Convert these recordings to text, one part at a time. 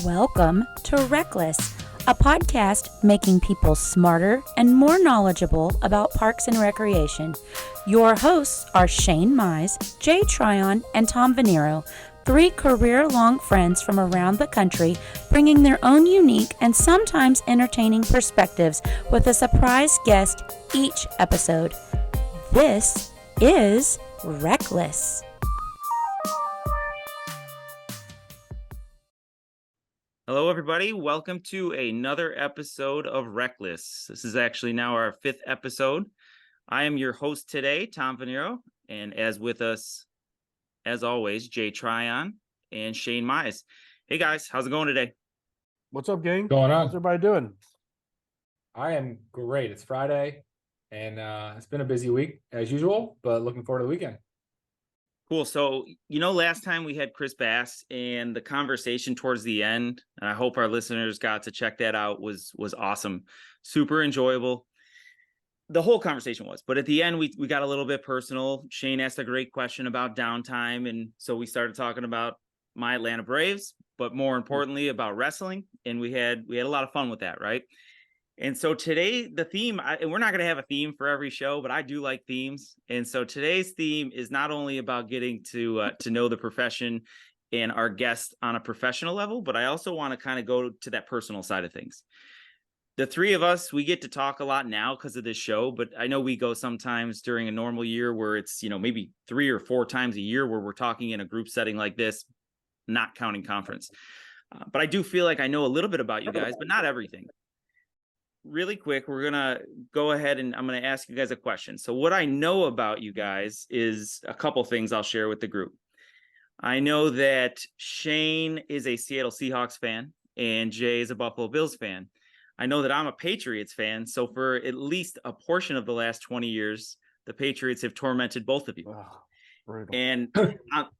Welcome to RecLess, a podcast making people smarter and more knowledgeable about parks and recreation. Your hosts are Shane Mize, Jay Tryon, and Tom Venniro, three career-long friends from around the country, bringing their own unique and sometimes entertaining perspectives with a surprise guest each episode. This is RecLess. Hello, everybody. Welcome to another episode of RecLess. This is actually now our fifth episode. I am your host today, Tom Venniro, and as with us, as always, Jay Tryon and Shane Mize. Hey, guys. How's it going today? What's up, gang? Going on? What's everybody doing? I am great. It's Friday, and it's been a busy week as usual, but looking forward to the weekend. Cool. So, last time we had Chris Bass, and the conversation towards the end, and I hope our listeners got to check that out, was awesome. Super enjoyable. The whole conversation was, but at the end, we got a little bit personal. Shane asked a great question about downtime, and so we started talking about my Atlanta Braves, but more importantly about wrestling, and we had a lot of fun with that, right? And so today, the theme, and we're not going to have a theme for every show, but I do like themes. And so today's theme is not only about getting to know the profession and our guests on a professional level, but I also want to kind of go to that personal side of things. The three of us, we get to talk a lot now because of this show, but I know we go sometimes during a normal year where it's, maybe 3 or 4 times a year where we're talking in a group setting like this, not counting conference. But I do feel like I know a little bit about you guys, but not everything. Really quick, we're going to go ahead and I'm going to ask you guys a question. So what I know about you guys is a couple things I'll share with the group. I know that Shane is a Seattle Seahawks fan and Jay is a Buffalo Bills fan. I know that I'm a Patriots fan. So for at least a portion of the last 20 years, the Patriots have tormented both of you. Oh, brutal. And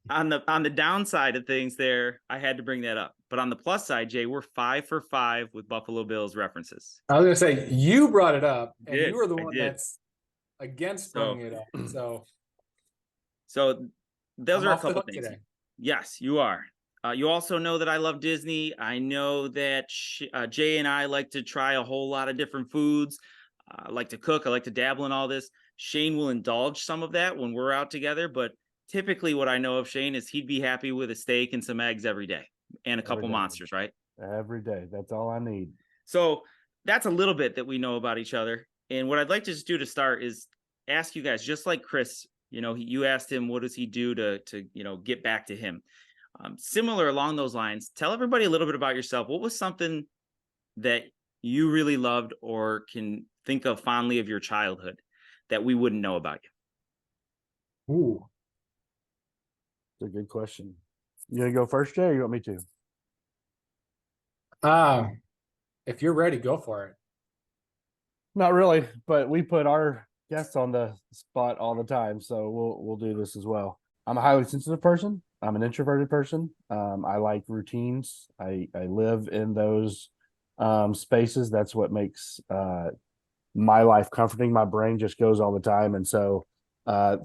on the downside of things there, I had to bring that up. But on the plus side, Jay, we're 5 for 5 with Buffalo Bills references. I was going to say, you brought it up, and Did. you were the I one did. that's against bringing it up. So those I'm are a off the couple hook things. today. Yes, you are. You also know that I love Disney. I know that Jay and I like to try a whole lot of different foods. I like to cook. I like to dabble in all this. Shane will indulge some of that when we're out together. But typically what I know of Shane is he'd be happy with a steak and some eggs every day and a couple monsters, right? Every day. That's all I need. So that's a little bit that we know about each other. And what I'd like to just do to start is ask you guys, just like Chris, you asked him, what does he do to get back to him? Similar along those lines, tell everybody a little bit about yourself. What was something that you really loved or can think of fondly of your childhood that we wouldn't know about you? Ooh. It's a good question. You gonna go first, Jay, or you want me to? If you're ready, go for it. Not really, but we put our guests on the spot all the time, so we'll do this as well. I'm a highly sensitive person. I'm an introverted person. I like routines. I live in those spaces. That's what makes my life comforting. My brain just goes all the time. And so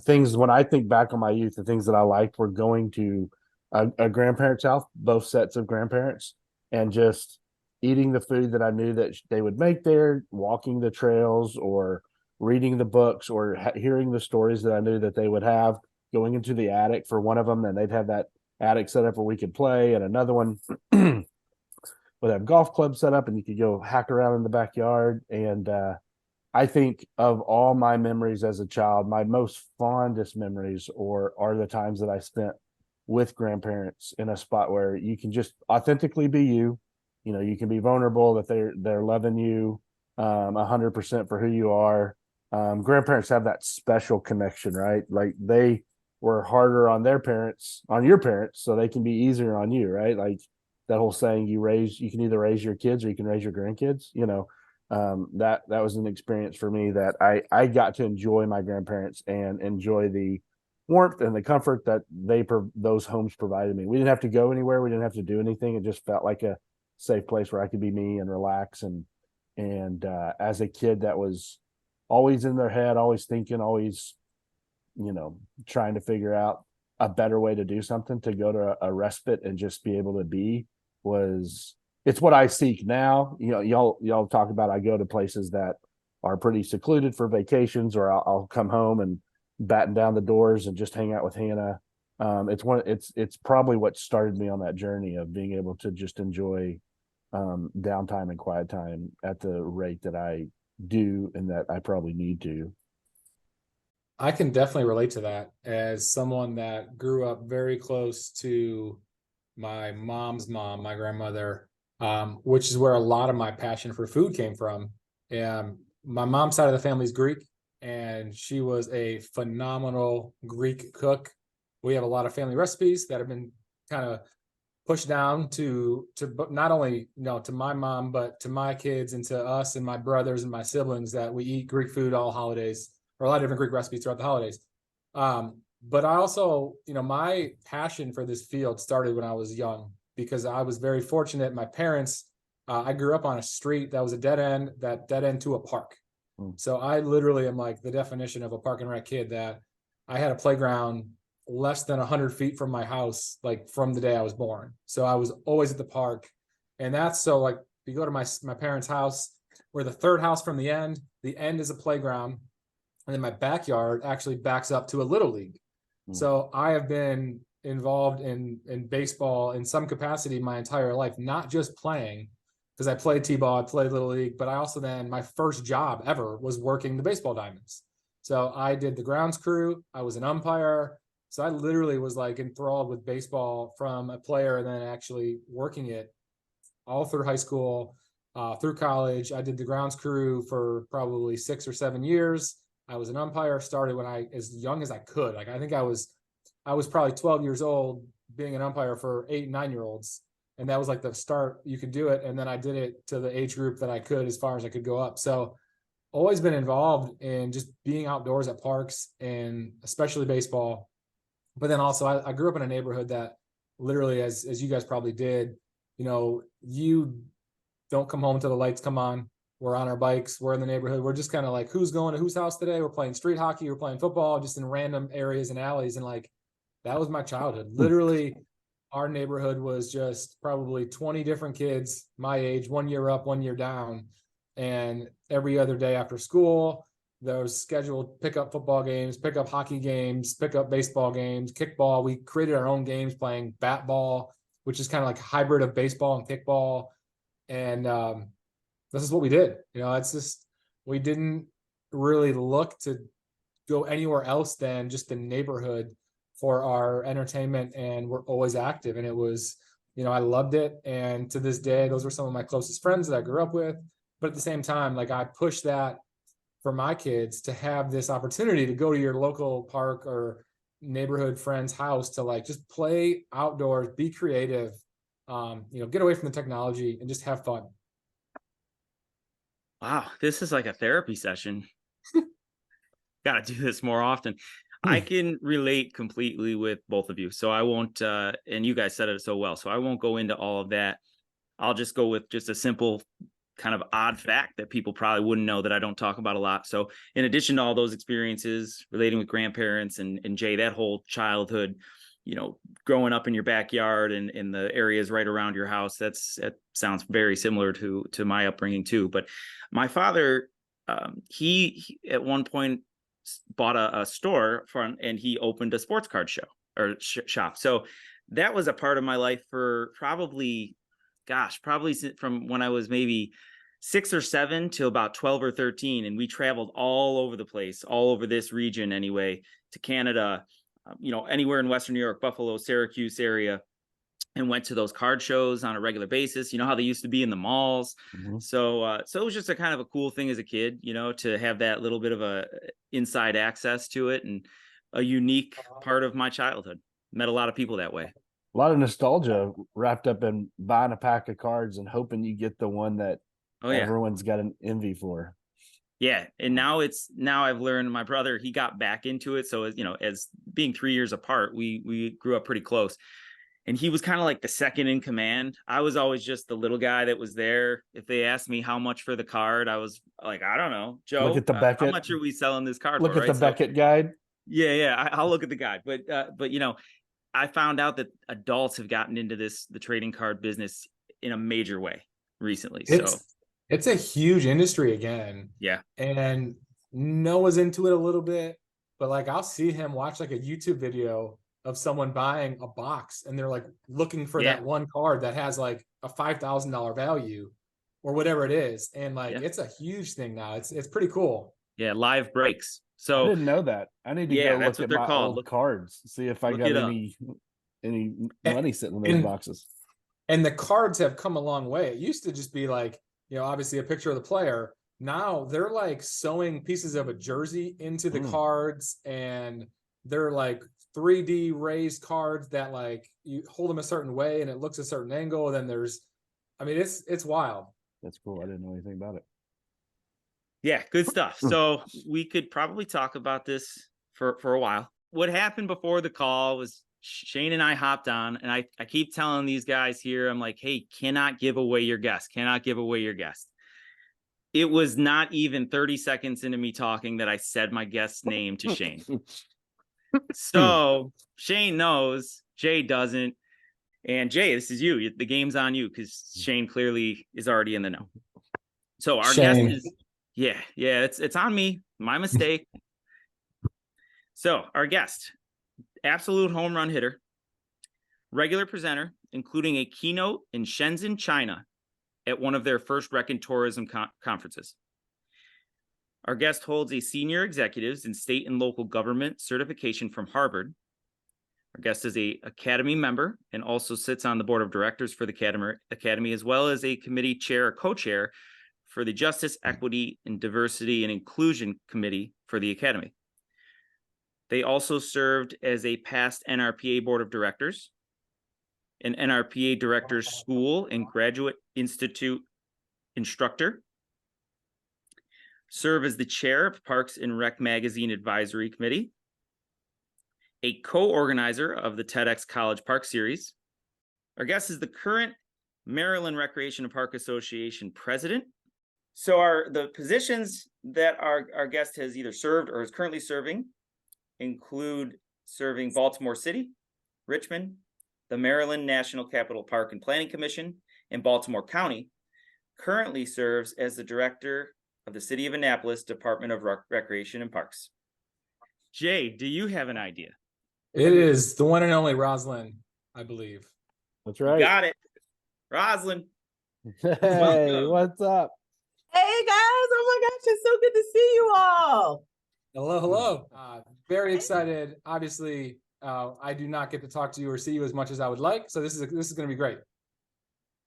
things, when I think back on my youth, the things that I liked were going to a grandparent's house, both sets of grandparents, and just eating the food that I knew that they would make there, walking the trails or reading the books or hearing the stories that I knew that they would have, going into the attic for one of them, and they'd have that attic set up where we could play, and another one would have golf clubs set up and you could go hack around in the backyard. And I think of all my memories as a child, my most fondest memories are the times that I spent with grandparents in a spot where you can just authentically be you. You can be vulnerable, that they're loving you 100% for who you are. Grandparents have that special connection, right? Like they were harder on your parents, so they can be easier on you, right? Like that whole saying, you can either raise your kids or you can raise your grandkids. That was an experience for me that I got to enjoy my grandparents and enjoy the warmth and the comfort that those homes provided me. We didn't have to go anywhere. We didn't have to do anything. It just felt like a safe place where I could be me and relax. And as a kid, that was always in their head, always thinking, always, trying to figure out a better way to do something, to go to a respite and just be able to be it's what I seek now. You know, y'all talk about, I go to places that are pretty secluded for vacations, or I'll come home and batten down the doors and just hang out with Hannah. It's probably what started me on that journey of being able to just enjoy downtime and quiet time at the rate that I do and that I probably need to. I can definitely relate to that as someone that grew up very close to my mom's mom, my grandmother, which is where a lot of my passion for food came from. And my mom's side of the family is Greek, and she was a phenomenal Greek cook. We have a lot of family recipes that have been kind of pushed down to not only to my mom, but to my kids and to us and my brothers and my siblings, that we eat Greek food all holidays, or a lot of different Greek recipes throughout the holidays. But I also, my passion for this field started when I was young, because I was very fortunate. My parents, I grew up on a street that was a dead end to a park. So I literally am like the definition of a park and rec kid, that I had a playground less than 100 feet from my house, like from the day I was born. So I was always at the park. And that's so, like, you go to my parents' house, we're the third house from the end is a playground. And then my backyard actually backs up to a little league. So I have been involved in baseball in some capacity my entire life, not just playing, because I played t-ball, I played little league, but I also then, my first job ever was working the baseball diamonds. So I did the grounds crew, I was an umpire. So I literally was like enthralled with baseball from a player, and then actually working it all through high school, through college. I did the grounds crew for probably 6 or 7 years. I was an umpire, started when as young as I could. Like, I think I was probably 12 years old being an umpire for 8 and 9-year-olds. And that was like the start you could do it. And then I did it to the age group that I could, as far as I could go up. So always been involved in just being outdoors at parks, and especially baseball. But then also I grew up in a neighborhood that literally, as you guys probably did, you don't come home until the lights come on. We're on our bikes, we're in the neighborhood. We're just kind of like, who's going to whose house today? We're playing street hockey, we're playing football, just in random areas and alleys. And like, that was my childhood. Literally, our neighborhood was just probably 20 different kids my age, 1 year up, 1 year down. And every other day after school, those scheduled pickup football games, pickup hockey games, pickup baseball games, kickball. We created our own games playing bat ball, which is kind of like a hybrid of baseball and kickball. And this is what we did. It's just, we didn't really look to go anywhere else than just the neighborhood for our entertainment, and we're always active. And it was, I loved it. And to this day, those were some of my closest friends that I grew up with. But at the same time, like, I push that for my kids to have this opportunity to go to your local park or neighborhood friend's house to, like, just play outdoors, be creative, get away from the technology and just have fun. Wow, this is like a therapy session. Got to do this more often. I can relate completely with both of you. So I won't, and you guys said it so well, so I won't go into all of that. I'll just go with just a simple kind of odd fact that people probably wouldn't know, that I don't talk about a lot. So in addition to all those experiences relating with grandparents and Jay, that whole childhood, growing up in your backyard and in the areas right around your house, that sounds very similar to my upbringing too. But my father, he at one point bought a store and he opened a sports card show or shop. So that was a part of my life for probably from when I was maybe 6 or 7 to about 12 or 13. And we traveled all over the place, all over this region anyway, to Canada, anywhere in Western New York, Buffalo, Syracuse area, and went to those card shows on a regular basis. You know how they used to be in the malls. Mm-hmm. So it was just a kind of a cool thing as a kid, to have that little bit of a inside access to it, and a unique part of my childhood. Met a lot of people that way. A lot of nostalgia wrapped up in buying a pack of cards and hoping you get the one that everyone's got an envy for. Yeah. And now I've learned, my brother, he got back into it. So, as being 3 years apart, we grew up pretty close, and he was kind of like the second in command. I was always just the little guy that was there. If they asked me how much for the card, I was like, I don't know, Joe, look at the Beckett. How much are we selling this card look for? Look at the Beckett guide. Yeah. I'll look at the guide, but I found out that adults have gotten into the trading card business in a major way recently. It's a huge industry again. Yeah. And Noah's into it a little bit, but like I'll see him watch like a YouTube video of someone buying a box and they're like looking for that one card that has like a $5,000 value or whatever it is. And like it's a huge thing now. It's pretty cool. Yeah, live breaks. So I didn't know that. I need to go look at my old cards, see if I got any money sitting in those boxes. And the cards have come a long way. It used to just be like, you know, obviously a picture of the player. Now they're like sewing pieces of a jersey into the cards, and they're like 3D raised cards that like you hold them a certain way and it looks a certain angle. And then it's wild. That's cool. I didn't know anything about it. Yeah, good stuff. So we could probably talk about this for a while. What happened before the call was Shane and I hopped on, and I keep telling these guys here, I'm like, hey, cannot give away your guest. Cannot give away your guest. It was not even 30 seconds into me talking that I said my guest's name to Shane. So Shane knows, Jay doesn't. And Jay, this is you. The game's on you because Shane clearly is already in the know. So our guest is, it's on me. My mistake. So our guest, absolute home run hitter, regular presenter, including a keynote in Shenzhen, China, at one of their first Rec and Tourism conferences. Our guest holds a senior executives in state and local government certification from Harvard. Our guest is a Academy member and also sits on the board of directors for the Academy, as well as a committee chair or co-chair for the Justice, Equity, and Diversity and Inclusion Committee for the Academy. They also served as a past NRPA board of directors, an NRPA Directors School and Graduate Institute instructor, serve as the chair of Parks and Rec Magazine Advisory Committee, a co-organizer of the TEDx College Park Series. Our guest is the current Maryland Recreation and Park Association president. So the positions that our guest has either served or is currently serving include serving Baltimore City, Richmond, the Maryland National Capital Park and Planning Commission, and Baltimore County. Currently serves as the director of the City of Annapolis Department of Recreation and Parks. Jay, do you have an idea? It is the one and only Roslyn, I believe. That's right. You got it. Roslyn. Hey, welcome. What's up? Hey guys, oh my gosh, it's so good to see you all. Hello. Very excited. Obviously, I do not get to talk to you or see you as much as I would like. So this is going to be great.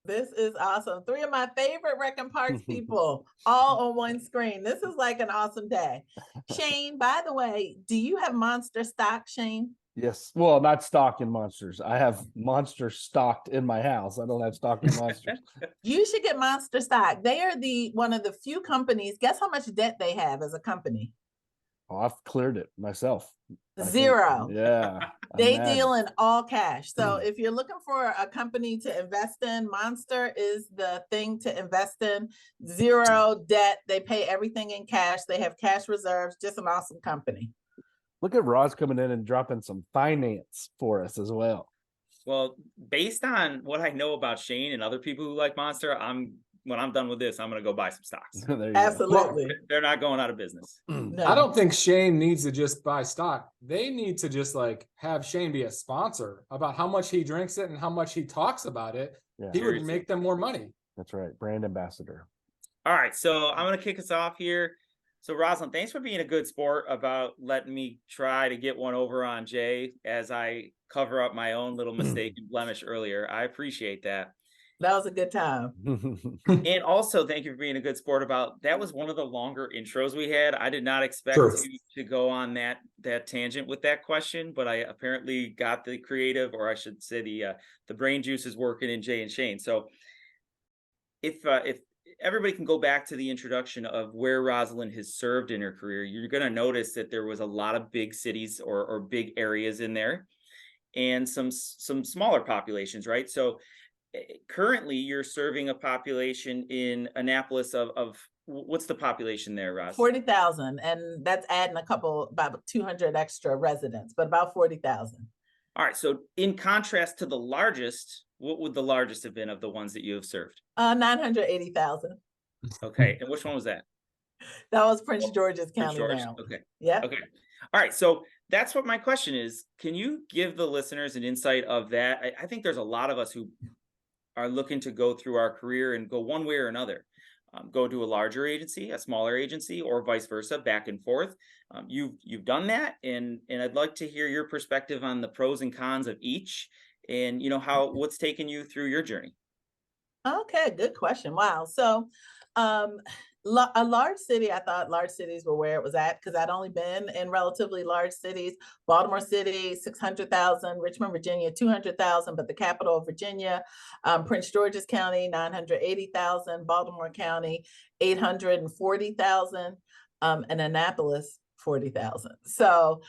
This is awesome. 3 of my favorite Rec and Parks people all on one screen. This is like an awesome day. Shane, by the way, do you have Monster stock, Shane? Yes. Well, not stock in Monsters. I have Monsters stocked in my house. I don't have stock in Monsters. You should get Monster stock. They are one of the few companies. Guess how much debt they have as a company? Oh, I've cleared it myself. Zero. Yeah. They deal in all cash. So if you're looking for a company to invest in, Monster is the thing to invest in. Zero debt. They pay everything in cash. They have cash reserves. Just an awesome company. Look at Roz coming in and dropping some finance for us as well. Well, based on what I know about Shane and other people who like Monster, when I'm done with this, I'm going to go buy some stocks. Absolutely. They're not going out of business. No. I don't think Shane needs to just buy stock. They need to just like have Shane be a sponsor about how much he drinks it and how much he talks about it. Yeah. He would make them more money. That's right. Brand ambassador. All right. So I'm going to kick us off here. So Roslyn, thanks for being a good sport about letting me try to get one over on Jay as I cover up my own little mistake and blemish earlier. I appreciate that. That was a good time. And also thank you for being a good sport about that was one of the longer intros we had. I did not expect to go on that tangent with that question, but I apparently got the creative, or I should say the brain juices working in Jay and Shane. So if everybody can go back to the introduction of where Roslyn has served in her career, you're going to notice that there was a lot of big cities or big areas in there and some smaller populations, right? So currently you're serving a population in Annapolis of what's the population there, Roz? 40,000. And that's adding about 200 extra residents, but about 40,000. All right. So in contrast to the largest, what would the largest have been of the ones that you have served? 980,000. Okay. And which one was that? That was Prince George's Prince County George? now. Okay. Yeah. Okay. All right. So that's what my question is. Can you give the listeners an insight of that? I think there's a lot of us who are looking to go through our career and go one way or another. Go to a larger agency, a smaller agency, or vice versa, back and forth. You've done that, and I'd like to hear your perspective on the pros and cons of each, and what's taken you through your journey. Okay, good question. Wow. So, a large city, I thought large cities were where it was at because I'd only been in relatively large cities. Baltimore City, 600,000, Richmond, Virginia, 200,000, but the capital of Virginia, Prince George's County, 980,000, Baltimore County, 840,000, and Annapolis, 40,000. So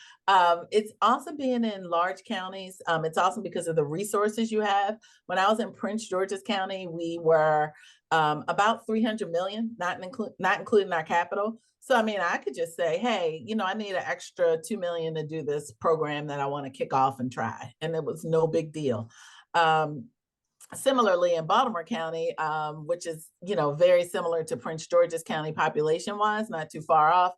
it's awesome being in large counties. It's awesome because of the resources you have. When I was in Prince George's County, we were about 300 million, not including our capital. So, I mean, I could just say, hey, I need an extra 2 million to do this program that I want to kick off and try. And it was no big deal. Similarly, in Baltimore County, which is, very similar to Prince George's County population-wise, not too far off.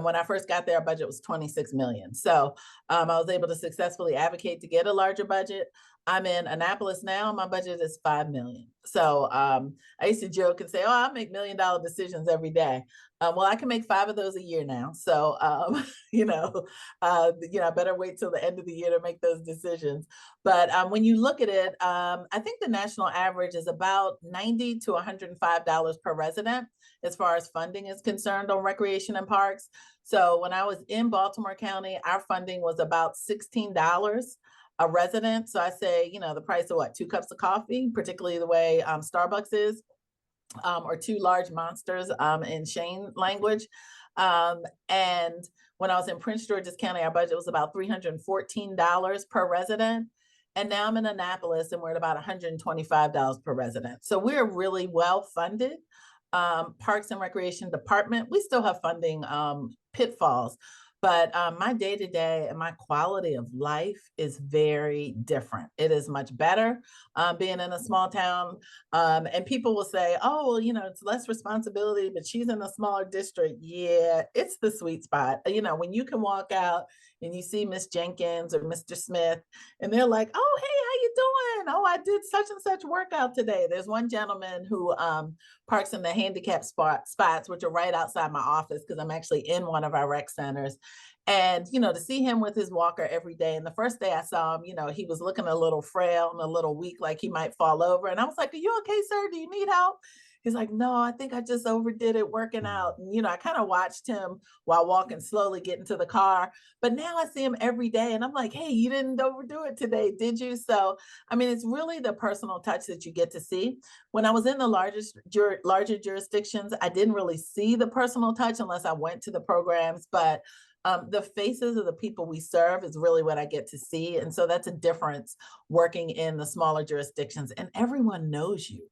When I first got there, our budget was 26 million. So I was able to successfully advocate to get a larger budget. I'm in Annapolis now. My budget is 5 million. So I used to joke and say, oh, I make $1 million decisions every day. Well, I can make 5 of those a year now. So, I better wait till the end of the year to make those decisions. But when you look at it, I think the national average is about $90 to $105 per resident as far as funding is concerned on recreation and parks. So when I was in Baltimore County, our funding was about $16 a resident. So I say, the price of 2 cups of coffee, particularly the way Starbucks is, or 2 large monsters in Shane language. And when I was in Prince George's County, our budget was about $314 per resident. And now I'm in Annapolis and we're at about $125 per resident. So we're really well funded. Parks and Recreation Department, we still have funding pitfalls. But my day-to-day and my quality of life is very different. It is much better being in a small town. And people will say, oh, well, it's less responsibility, but she's in a smaller district. Yeah, it's the sweet spot. When you can walk out and you see Miss Jenkins or Mr. Smith, and they're like, oh, hey, how you doing? Oh, I did such and such workout today. There's one gentleman who parks in the handicap spots, which are right outside my office because I'm actually in one of our rec centers. And, to see him with his walker every day. And the first day I saw him, he was looking a little frail and a little weak, like he might fall over. And I was like, are you okay, sir? Do you need help? He's like, no, I think I just overdid it working out. And, I kind of watched him while walking slowly, get into the car. But now I see him every day and I'm like, hey, you didn't overdo it today, did you? So, I mean, it's really the personal touch that you get to see. When I was in the larger jurisdictions, I didn't really see the personal touch unless I went to the programs. But the faces of the people we serve is really what I get to see. And so that's a difference working in the smaller jurisdictions, and everyone knows you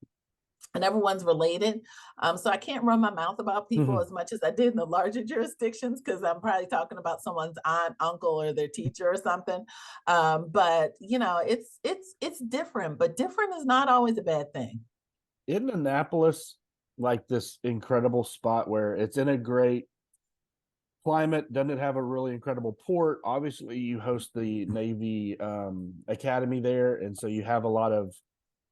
and everyone's related. So I can't run my mouth about people as much as I did in the larger jurisdictions, because I'm probably talking about someone's aunt, uncle, or their teacher or something. But it's different, but different is not always a bad thing. Isn't Annapolis like this incredible spot where it's in a great climate? Doesn't it have a really incredible port? Obviously, you host the Navy Academy there, and so you have a lot of,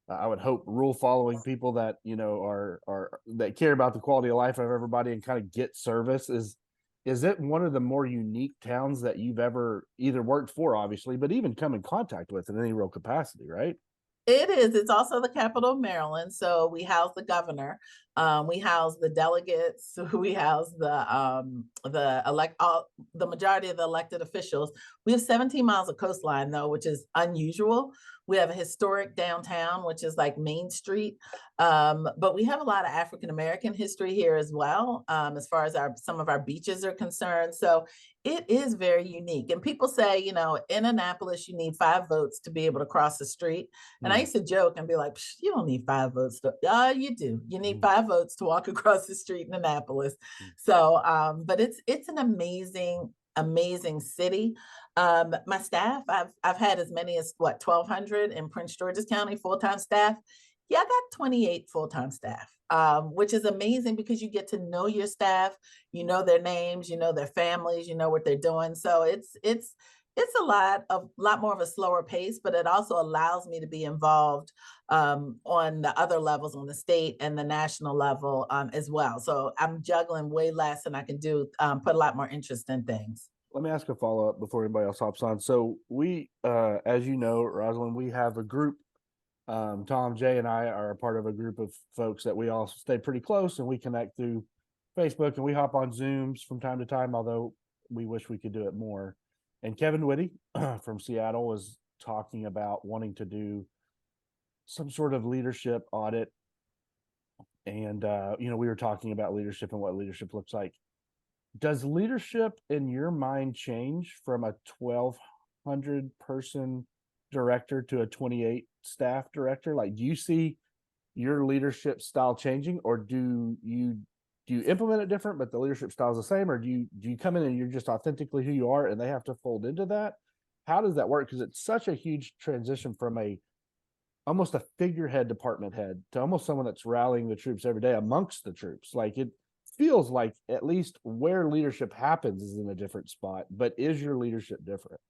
I would hope, rule following people that are that care about the quality of life of everybody and kind of get service. Is it one of the more unique towns that you've ever either worked for, obviously, but even come in contact with in any real capacity, right? It is. It's also the capital of Maryland. So we house the governor. We house the delegates. We house the majority of the elected officials. We have 17 miles of coastline, though, which is unusual. We have a historic downtown, which is like Main Street. But we have a lot of African-American history here as well, as far as some of our beaches are concerned. So it is very unique. And people say, in Annapolis, you need 5 votes to be able to cross the street. And I used to joke and be like, you don't need 5 votes. You do. You need 5 votes to walk across the street in Annapolis. So, but it's an amazing amazing city. My staff, I've had as many as 1,200 in Prince George's County full-time staff. Yeah, I got 28 full-time staff, which is amazing because you get to know your staff, you know their names, you know their families, you know what they're doing. So it's a lot more of a slower pace, but it also allows me to be involved on the other levels, on the state and the national level as well. So I'm juggling way less than I can do, put a lot more interest in things. Let me ask a follow-up before anybody else hops on. So we, as you know, Roslyn, we have a group. Tom, Jay, and I are a part of a group of folks that we all stay pretty close, and we connect through Facebook, and we hop on Zooms from time to time, although we wish we could do it more. And Kevin Whitty from Seattle was talking about wanting to do some sort of leadership audit. And, we were talking about leadership and what leadership looks like. Does leadership in your mind change from a 1,200 person director to a 28 staff director? Like, do you see your leadership style changing, or do you implement it different, but the leadership style is the same? Or do you come in and you're just authentically who you are and they have to fold into that? How does that work? Because it's such a huge transition from almost a figurehead department head to almost someone that's rallying the troops every day amongst the troops. Like, it feels like at least where leadership happens is in a different spot, but is your leadership different?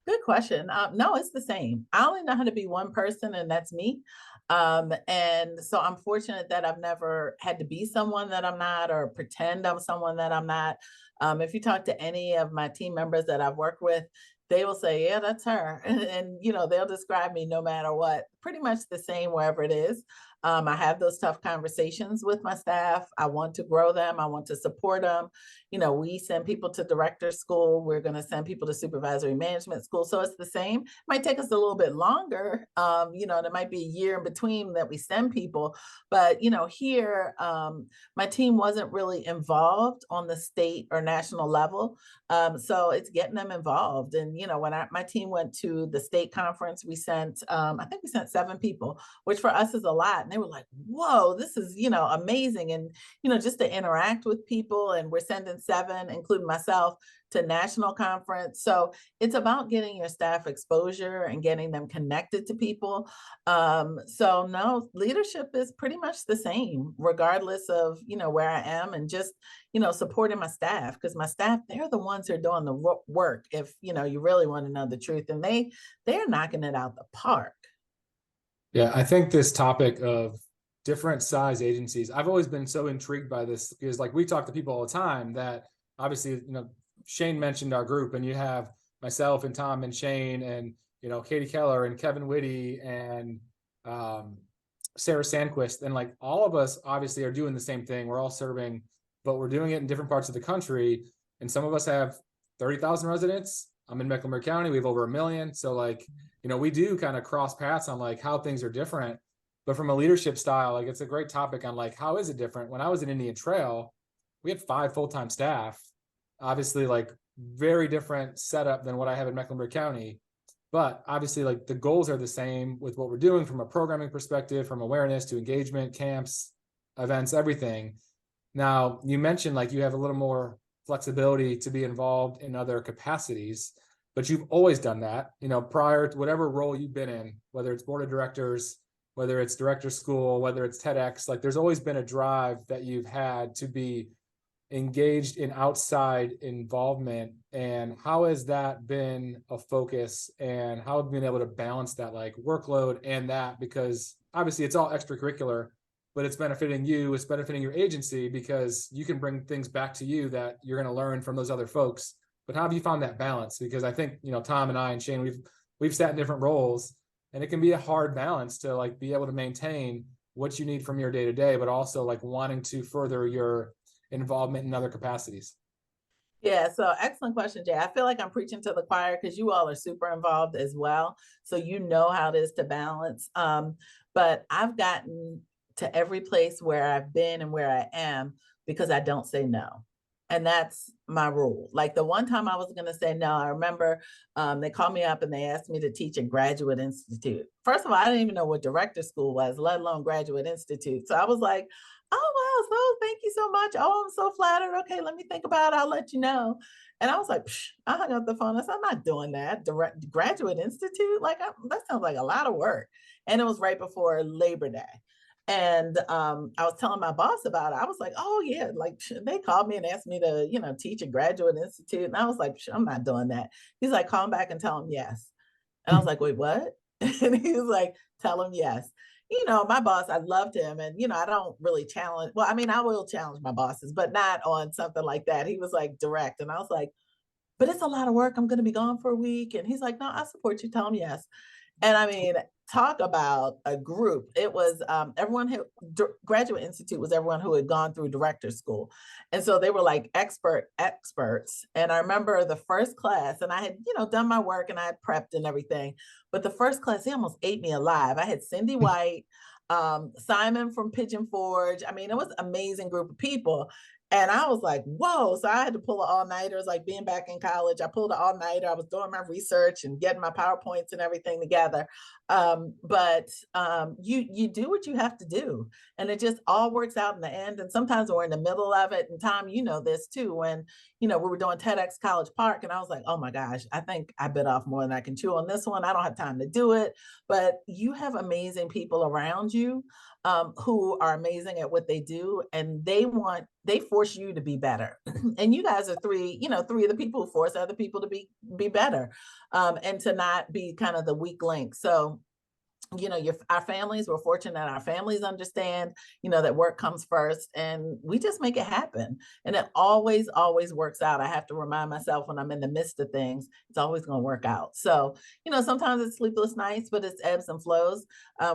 Good question. No, it's the same. I only know how to be one person, and that's me. And so I'm fortunate that I've never had to be someone that I'm not, or pretend I'm someone that I'm not. If you talk to any of my team members that I've worked with, they will say, yeah, that's her. And they'll describe me no matter what, pretty much the same wherever it is. I have those tough conversations with my staff. I want to grow them. I want to support them. We send people to director school. We're going to send people to supervisory management school. So it's the same. It might take us a little bit longer. There might be a year in between that we send people. But, here, my team wasn't really involved on the state or national level. So it's getting them involved. And, when my team went to the state conference, we sent, I think we sent 7 people, which for us is a lot. And they were like, whoa, this is, amazing. And, just to interact with people, and we're sending 7, including myself, to national conference. So it's about getting your staff exposure and getting them connected to people. So no, leadership is pretty much the same, regardless of, where I am, and just, supporting my staff, because my staff, they're the ones who are doing the work. If, you really want to know the truth, and they're knocking it out the park. Yeah, I think this topic of different size agencies, I've always been so intrigued by this, because like we talk to people all the time that obviously, Shane mentioned our group, and you have myself and Tom and Shane and, Katie Keller and Kevin Whitty and Sarah Sandquist. And like all of us obviously are doing the same thing. We're all serving, but we're doing it in different parts of the country. And some of us have 30,000 residents. I'm in Mecklenburg County. We have over 1 million. So like, we do kind of cross paths on like how things are different. But from a leadership style, like it's a great topic on like, how is it different? When I was in Indian Trail, we had 5 full-time staff, obviously like very different setup than what I have in Mecklenburg County. But obviously like the goals are the same with what we're doing from a programming perspective, from awareness to engagement, camps, events, everything. Now, you mentioned like you have a little more flexibility to be involved in other capacities, but you've always done that, prior to whatever role you've been in, whether it's board of directors, whether it's director school, whether it's TEDx, like there's always been a drive that you've had to be engaged in outside involvement. And how has that been a focus, and how have you been able to balance that like workload and that? Because obviously it's all extracurricular, but it's benefiting you, it's benefiting your agency, because you can bring things back to you that you're going to learn from those other folks. But how have you found that balance? Because I think, Tom and I and Shane, we've sat in different roles, and it can be a hard balance to like be able to maintain what you need from your day to day, but also like wanting to further your involvement in other capacities. Yeah, so excellent question, Jay. I feel like I'm preaching to the choir because you all are super involved as well. So you know how it is to balance. But I've gotten to every place where I've been and where I am because I don't say no. And that's my rule. Like the one time I was going to say no, I remember they called me up and they asked me to teach a graduate institute. First of all, I didn't even know what director school was, let alone graduate institute. So I was like, oh, boss. Oh, thank you so much. Oh, I'm so flattered. Okay, let me think about it. I'll let you know. And I was like, Psh. I hung up the phone. I said, I'm not doing that. Direct Graduate Institute, like that sounds like a lot of work. And it was right before Labor Day. And I was telling my boss about it. I was like, oh yeah, like they called me and asked me to, teach at Graduate Institute. And I was like, I'm not doing that. He's like, call him back and tell him yes. And I was like, wait, what? And he was like, tell him yes. My boss, I loved him. And, I don't really challenge. Well, I mean, I will challenge my bosses, but not on something like that. He was like direct. And I was like, but it's a lot of work. I'm going to be gone for a week. And he's like, no, I support you. Tell him yes. And I mean, talk about a group. It was everyone who Graduate Institute was everyone who had gone through director school. And so they were like experts. And I remember the first class, and I had, done my work and I had prepped and everything. But the first class, he almost ate me alive. I had Cindy White, Simon from Pigeon Forge. I mean, it was an amazing group of people. And I was like, whoa. So I had to pull an all-nighter. It was like being back in college. I pulled an all-nighter. I was doing my research and getting my PowerPoints and everything together. But you do what you have to do. And it just all works out in the end. And sometimes we're in the middle of it. And Tom, you know this too, when, we were doing TEDx College Park. And I was like, oh my gosh, I think I bit off more than I can chew on this one. I don't have time to do it. But you have amazing people around you who are amazing at what they do, and they force you to be better. And you guys are three of the people who force other people to be better, and to not be kind of the weak link. So our families, we're fortunate that our families understand, that work comes first, and we just make it happen. And it always, always works out. I have to remind myself when I'm in the midst of things, it's always going to work out. So, sometimes it's sleepless nights, but it's ebbs and flows.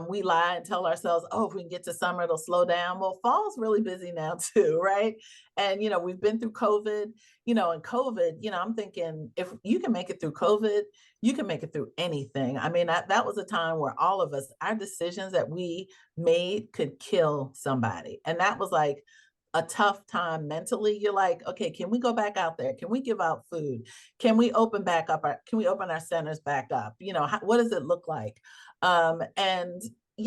We lie and tell ourselves, oh, if we can get to summer, it'll slow down. Well, fall's really busy now too, right? And, we've been through COVID, and COVID, I'm thinking if you can make it through COVID, you can make it through anything. I mean, that was a time where all of us, our decisions that we made could kill somebody. And that was like a tough time mentally. You're like, okay, can we go back out there? Can we give out food? Can we open our centers back up? What does it look like? And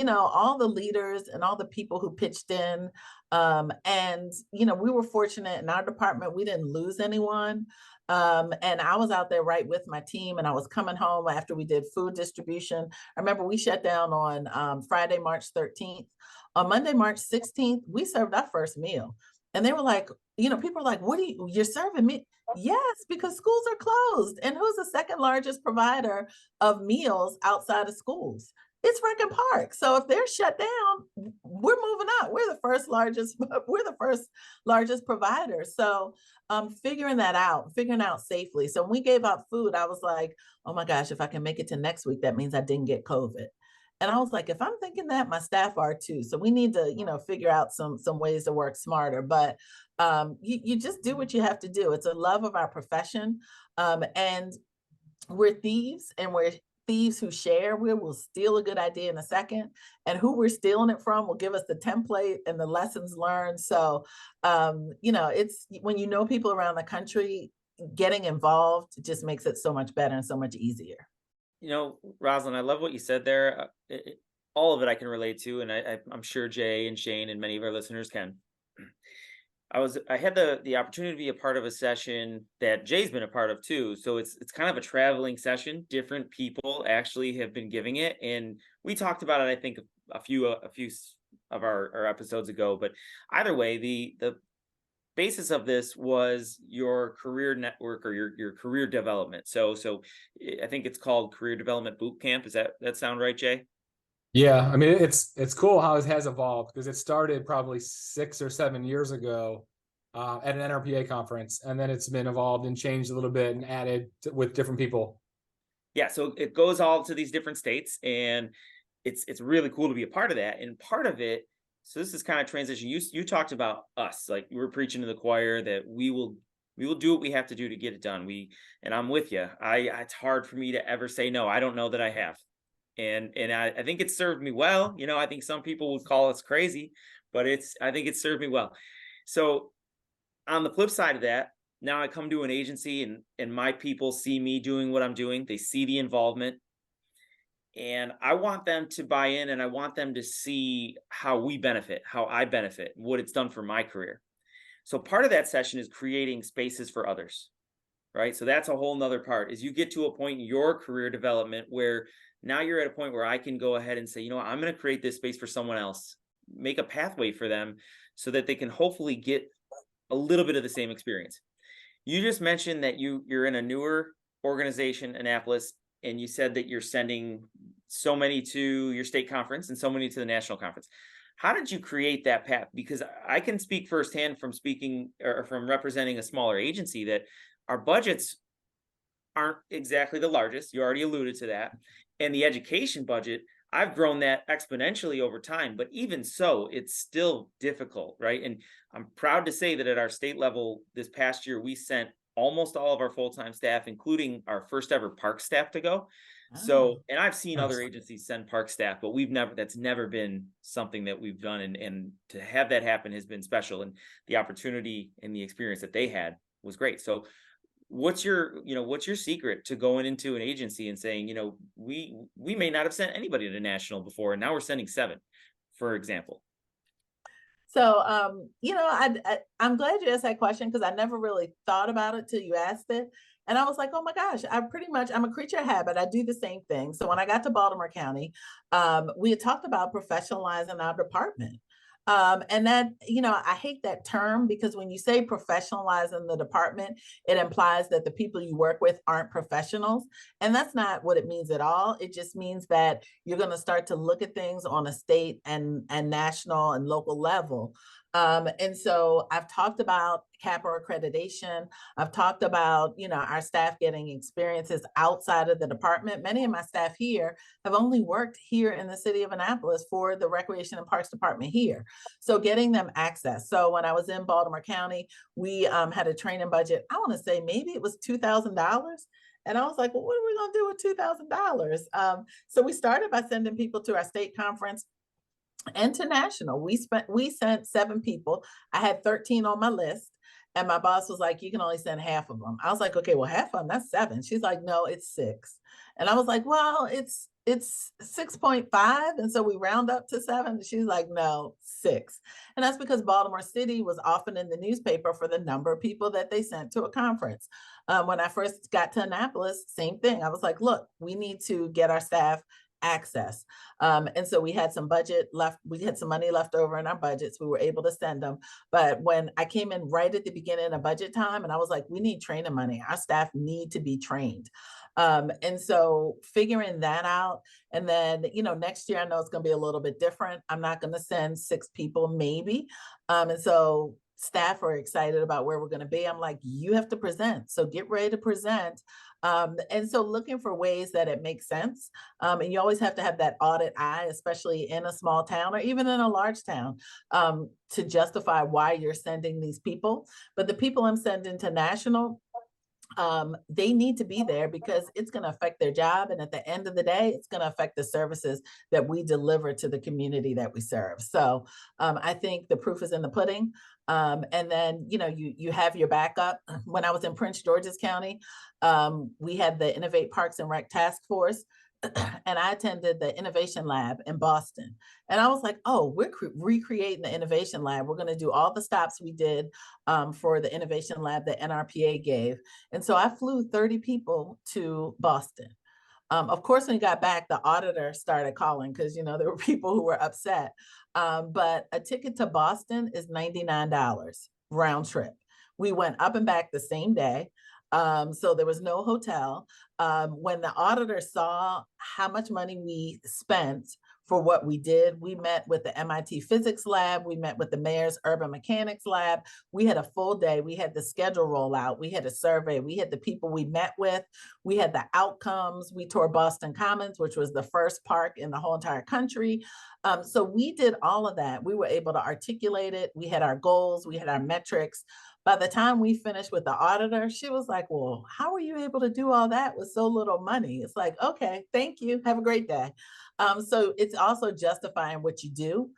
all the leaders and all the people who pitched in. And we were fortunate in our department, we didn't lose anyone. And I was out there right with my team, and I was coming home after we did food distribution. I remember we shut down on Friday, March 13th. On Monday, March 16th, we served our first meal. And they were like, people are like, you're serving me? Yes, because schools are closed. And who's the second largest provider of meals outside of schools? It's Rec and Park. So if they're shut down, we're moving up. We're the first largest provider. So figuring out safely. So when we gave out food, I was like, oh my gosh, if I can make it to next week, that means I didn't get COVID. And I was like, if I'm thinking that, my staff are too. So we need to, figure out some ways to work smarter. But you just do what you have to do. It's a love of our profession. And we're thieves, and we're thieves who share. We will steal a good idea in a second, and who we're stealing it from will give us the template and the lessons learned. So, it's when people around the country, getting involved just makes it so much better and so much easier. Roslyn, I love what you said there. All of it I can relate to, and I'm sure Jay and Shane and many of our listeners can. I had the opportunity to be a part of a session that Jay's been a part of too. So it's kind of a traveling session. Different people actually have been giving it, and we talked about it, I think, a few of our episodes ago. But either way, the basis of this was your career network, or your career development. So I think it's called Career Development Boot Camp. Does that sound right, Jay? Yeah, I mean, it's cool how it has evolved, because it started probably 6 or 7 years ago at an NRPA conference, and then it's been evolved and changed a little bit and added with different people. Yeah, so it goes all to these different states, and it's really cool to be a part of that. And part of it, so this is kind of transition. You talked about us, like you were preaching to the choir that we will do what we have to do to get it done. And I'm with you. It's hard for me to ever say no. I don't know that I have. And I think it served me well. I think some people would call us crazy, but I think it served me well. So on the flip side of that, now I come to an agency, and my people see me doing what I'm doing. They see the involvement. And I want them to buy in, and I want them to see how we benefit, how I benefit, what it's done for my career. So part of that session is creating spaces for others, right? So that's a whole nother part, is you get to a point in your career development where now you're at a point where I can go ahead and say, you know what, I'm going to create this space for someone else, make a pathway for them so that they can hopefully get a little bit of the same experience. You just mentioned that you're in a newer organization, Annapolis, and you said that you're sending so many to your state conference and so many to the national conference. How did you create that path? Because I can speak firsthand from speaking or from representing a smaller agency that our budgets aren't exactly the largest. You already alluded to that. And the education budget, I've grown that exponentially over time, but even so, it's still difficult, right? And I'm proud to say that at our state level this past year, we sent almost all of our full-time staff, including our first ever park staff, to go. So, and I've seen other agencies send park staff, but that's never been something that we've done. And to have that happen has been special. And the opportunity and the experience that they had was great. So what's your secret to going into an agency and saying, we may not have sent anybody to national before, and now we're sending 7, for example? So, I'm glad you asked that question, because I never really thought about it till you asked it. And I was like, oh my gosh, I'm a creature of habit. I do the same thing. So when I got to Baltimore County, we had talked about professionalizing our department. And that, I hate that term, because when you say professionalizing the department, it implies that the people you work with aren't professionals. And that's not what it means at all. It just means that you're going to start to look at things on a state and national and local level. And so I've talked about CAPA accreditation. I've talked about, our staff getting experiences outside of the department. Many of my staff here have only worked here in the city of Annapolis for the Recreation and Parks Department here. So getting them access. So when I was in Baltimore County, we had a training budget. I want to say maybe it was $2,000. And I was like, well, what are we going to do with $2,000? So we started by sending people to our state conference. International. We sent 7 people. I had 13 on my list, and my boss was like, you can only send half of them. I was like, okay, well, half of them, that's 7. She's like, no, it's 6. And I was like, well, it's 6.5. And so we round up to 7. She's like, no, 6. And that's because Baltimore City was often in the newspaper for the number of people that they sent to a conference. When I first got to Annapolis, same thing. I was like, look, we need to get our staff access. And so we had some budget left. We had some money left over in our budgets. We were able to send them. But when I came in right at the beginning of budget time, and I was like, we need training money. Our staff need to be trained. And so figuring that out. And then, next year, I know it's going to be a little bit different. I'm not going to send 6 people, maybe. And so staff are excited about where we're going to be. I'm like, you have to present. So get ready to present. And so looking for ways that it makes sense. And you always have to have that audit eye, especially in a small town or even in a large town, to justify why you're sending these people. But the people I'm sending to national, they need to be there because it's going to affect their job. And at the end of the day, it's going to affect the services that we deliver to the community that we serve. So I think the proof is in the pudding. And then, you have your backup. When I was in Prince George's County, we had the Innovate Parks and Rec Task Force. And I attended the Innovation Lab in Boston. And I was like, oh, we're recreating the Innovation Lab. We're going to do all the stops we did for the Innovation Lab that NRPA gave. And so I flew 30 people to Boston. Of course, when we got back, the auditor started calling because, there were people who were upset. But a ticket to Boston is $99 round trip. We went up and back the same day. So there was no hotel. When the auditor saw how much money we spent for what we did, we met with the MIT Physics Lab. We met with the Mayor's Urban Mechanics Lab. We had a full day. We had the schedule roll out. We had a survey. We had the people we met with. We had the outcomes. We toured Boston Commons, which was the first park in the whole entire country. So we did all of that. We were able to articulate it. We had our goals. We had our metrics. By the time we finished with the auditor, she was like, well, how were you able to do all that with so little money? It's like, okay, thank you. Have a great day. So it's also justifying what you do.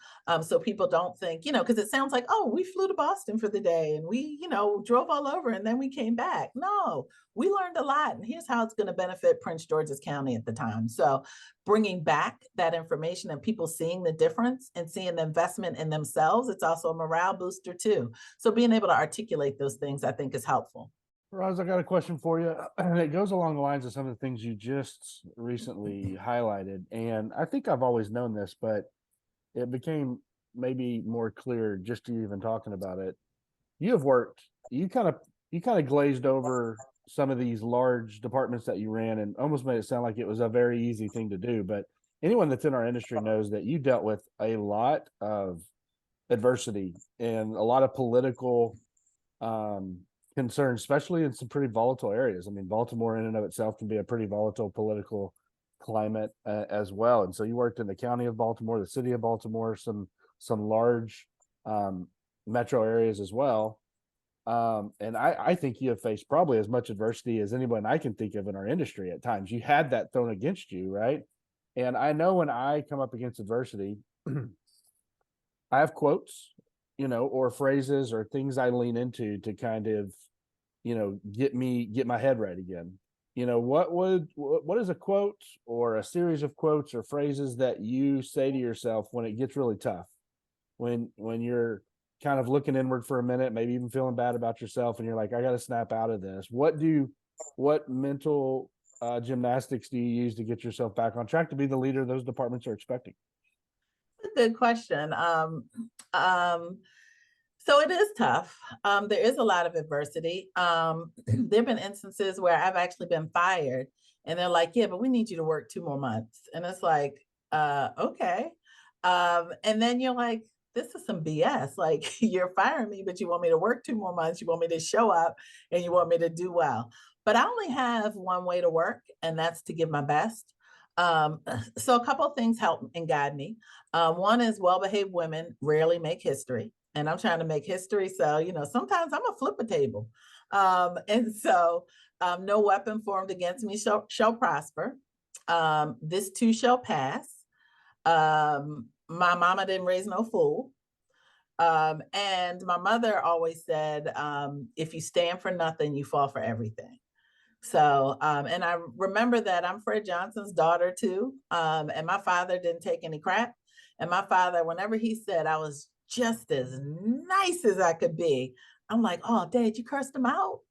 So people don't think, because it sounds like, oh, we flew to Boston for the day and we, drove all over and then we came back. No, we learned a lot. And here's how it's going to benefit Prince George's County at the time. So bringing back that information and people seeing the difference and seeing the investment in themselves, it's also a morale booster too. So being able to articulate those things, I think, is helpful. Roz, I got a question for you, and it goes along the lines of some of the things you just recently highlighted. And I think I've always known this, but it became maybe more clear just to even talking about it. You have worked, you kind of glazed over some of these large departments that you ran and almost made it sound like it was a very easy thing to do. But anyone that's in our industry knows that you dealt with a lot of adversity and a lot of political concerns, especially in some pretty volatile areas. I mean, Baltimore in and of itself can be a pretty volatile political climate as well. And so you worked in the county of Baltimore, the city of Baltimore, some large metro areas as well. And I think you have faced probably as much adversity as anyone I can think of in our industry at times. You had that thrown against you, right? And I know when I come up against adversity, I have quotes, or phrases or things I lean into to kind of, get my head right again. What is a quote or a series of quotes or phrases that you say to yourself when it gets really tough, when you're kind of looking inward for a minute, maybe even feeling bad about yourself, and you're like, I got to snap out of this. What mental gymnastics do you use to get yourself back on track to be the leader those departments are expecting? Good question. So it is tough. There is a lot of adversity. There've been instances where I've actually been fired and they're like, yeah, but we need you to work 2 more months. And it's like, okay. And then you're like, this is some BS. Like, you're firing me, but you want me to work 2 more months. You want me to show up and you want me to do well. But I only have one way to work, and that's to give my best. So a couple of things help and guide me. One is well-behaved women rarely make history, and I'm trying to make history. So, sometimes I'm a flip a table. And so no weapon formed against me shall prosper. This too shall pass. My mama didn't raise no fool. And my mother always said, if you stand for nothing, you fall for everything. So, and I remember that I'm Fred Johnson's daughter too. And my father didn't take any crap. And my father, whenever he said I was just as nice as I could be, I'm like, oh, Dad, you cursed him out.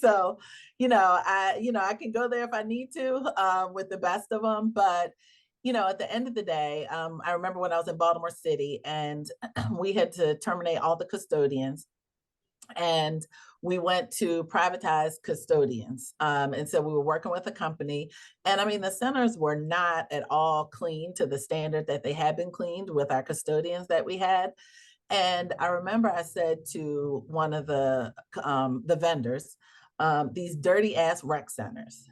So, I can go there if I need to, with the best of them. But, at the end of the day, I remember when I was in Baltimore City and we had to terminate all the custodians. And we went to privatize custodians. And so we were working with a company. And I mean, the centers were not at all clean to the standard that they had been cleaned with our custodians that we had. And I remember I said to one of the vendors, these dirty ass rec centers.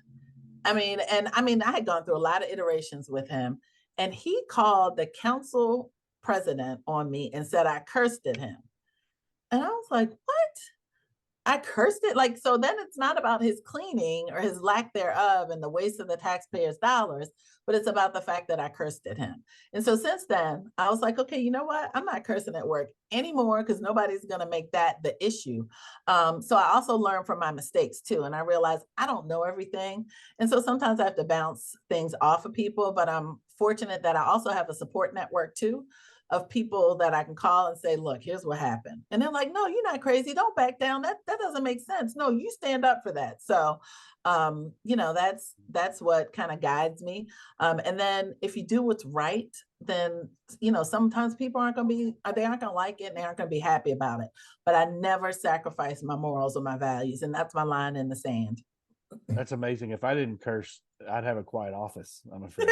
I had gone through a lot of iterations with him. And he called the council president on me and said I cursed at him. And I was like, what? I cursed it? Like, so then it's not about his cleaning or his lack thereof and the waste of the taxpayers' dollars, but it's about the fact that I cursed at him. And so since then, I was like, okay, you know what? I'm not cursing at work anymore because nobody's going to make that the issue. So I also learned from my mistakes too. And I realized I don't know everything. And so sometimes I have to bounce things off of people, but I'm fortunate that I also have a support network too, of people that I can call and say, look, here's what happened. And they're like, no, you're not crazy. Don't back down. That doesn't make sense. No, you stand up for that. So, that's what kind of guides me. And then if you do what's right, then, sometimes people aren't going to like it and they aren't going to be happy about it. But I never sacrifice my morals or my values. And that's my line in the sand. That's amazing. If I didn't curse, I'd have a quiet office, I'm afraid.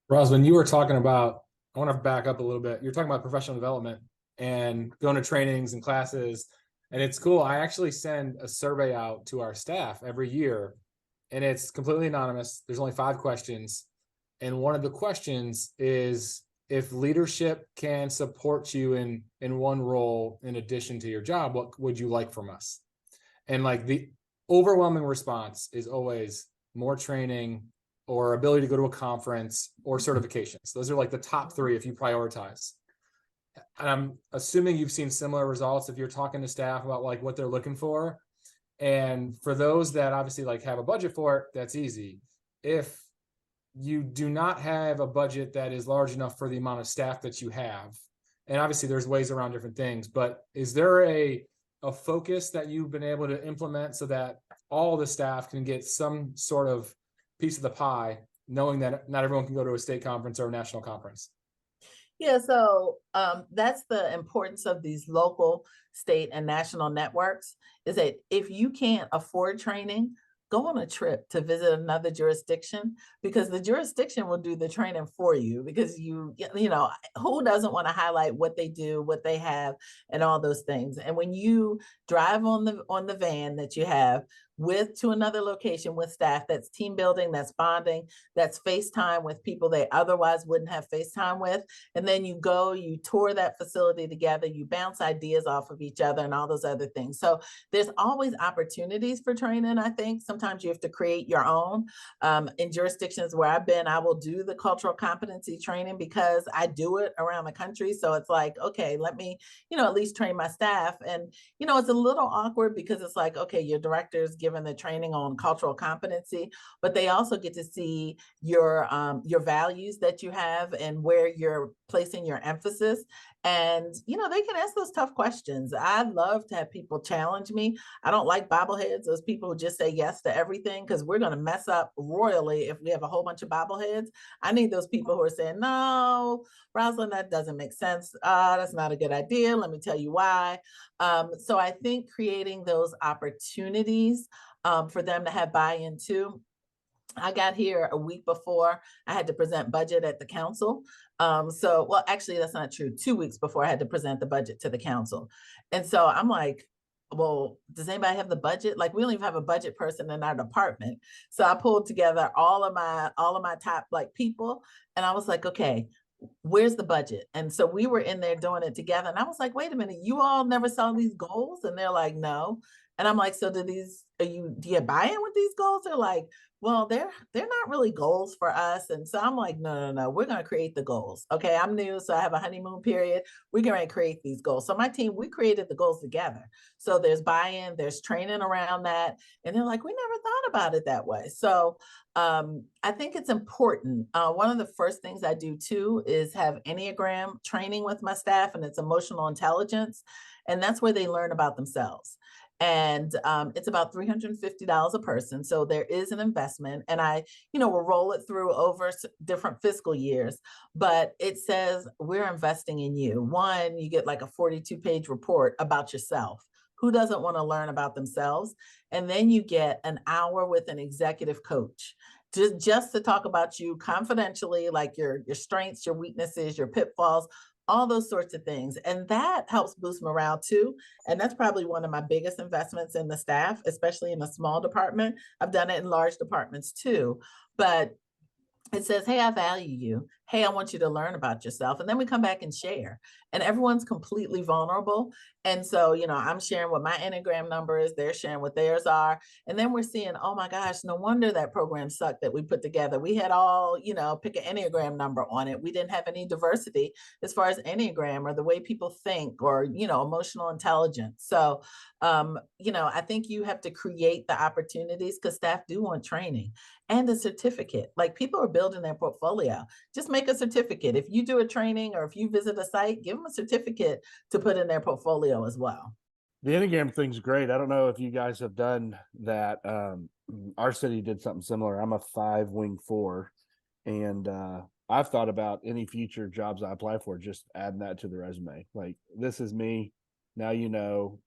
Roslyn, you were talking about, I want to back up a little bit. You're talking about professional development and going to trainings and classes. And it's cool. I actually send a survey out to our staff every year, and it's completely anonymous. There's only 5 questions. And one of the questions is, if leadership can support you in one role in addition to your job, what would you like from us? And like the overwhelming response is always more training, or ability to go to a conference, or certifications. Those are like the top three if you prioritize. And I'm assuming you've seen similar results if you're talking to staff about like what they're looking for. And for those that obviously like have a budget for it, that's easy. If you do not have a budget that is large enough for the amount of staff that you have, and obviously there's ways around different things, but is there a focus that you've been able to implement so that all the staff can get some sort of piece of the pie, knowing that not everyone can go to a state conference or a national conference? Yeah, so that's the importance of these local, state, and national networks, is that if you can't afford training, go on a trip to visit another jurisdiction, because the jurisdiction will do the training for you, because you know, who doesn't want to highlight what they do, what they have, and all those things. And when you drive on the van that you have to another location with staff, that's team building, that's bonding, that's FaceTime with people they otherwise wouldn't have FaceTime with. And then you tour that facility together, you bounce ideas off of each other and all those other things. So there's always opportunities for training. I think sometimes you have to create your own. In jurisdictions where I've been, I will do the cultural competency training because I do it around the country. So it's like, okay, let me, at least train my staff. And, it's a little awkward because it's like, okay, your director's given the training on cultural competency, but they also get to see your values that you have and where you're placing your emphasis. And, they can ask those tough questions. I love to have people challenge me. I don't like bobbleheads, those people who just say yes to everything, because we're going to mess up royally if we have a whole bunch of bobbleheads. I need those people who are saying, no, Roslyn, that doesn't make sense. That's not a good idea. Let me tell you why. So I think creating those opportunities for them to have buy-in to. I got here a week before I had to present budget at the council. Well, actually, that's not true. 2 weeks before I had to present the budget to the council. And so I'm like, well, does anybody have the budget? Like, we don't even have a budget person in our department. So I pulled together all of my top people. And I was like, okay, where's the budget? And so we were in there doing it together. And I was like, wait a minute, you all never saw these goals? And they're like, no. And I'm like, so do you buy in with these goals? They're like, well, they're not really goals for us. And so I'm like, no, we're going to create the goals. Okay, I'm new, so I have a honeymoon period. We're going to create these goals. So my team, we created the goals together. So there's buy-in, there's training around that. And they're like, we never thought about it that way. So I think it's important. One of the first things I do too is have Enneagram training with my staff, and it's emotional intelligence. And that's where they learn about themselves. And it's about $350 a person. So there is an investment, and I, will roll it through over different fiscal years, but it says we're investing in you. One, you get like a 42-page report about yourself. Who doesn't want to learn about themselves? And then you get an hour with an executive coach just to talk about you confidentially, like your strengths, your weaknesses, your pitfalls, all those sorts of things. And that helps boost morale too. And that's probably one of my biggest investments in the staff, especially in a small department. I've done it in large departments too, but it says, hey, I value you. Hey, I want you to learn about yourself. And then we come back and share, and everyone's completely vulnerable. And so, I'm sharing what my Enneagram number is, they're sharing what theirs are. And then we're seeing, oh my gosh, no wonder that program sucked that we put together. We had all, pick an Enneagram number on it. We didn't have any diversity as far as Enneagram or the way people think or, emotional intelligence. So, I think you have to create the opportunities, because staff do want training and a certificate. Like, people are building their portfolio. Just make a certificate. If you do a training or if you visit a site, give them a certificate to put in their portfolio as well. The Enneagram thing's great. I don't know if you guys have done that. Our city did something similar. I'm a 5 wing 4, and I've thought about any future jobs I apply for, just adding that to the resume. Like, this is me. Now you know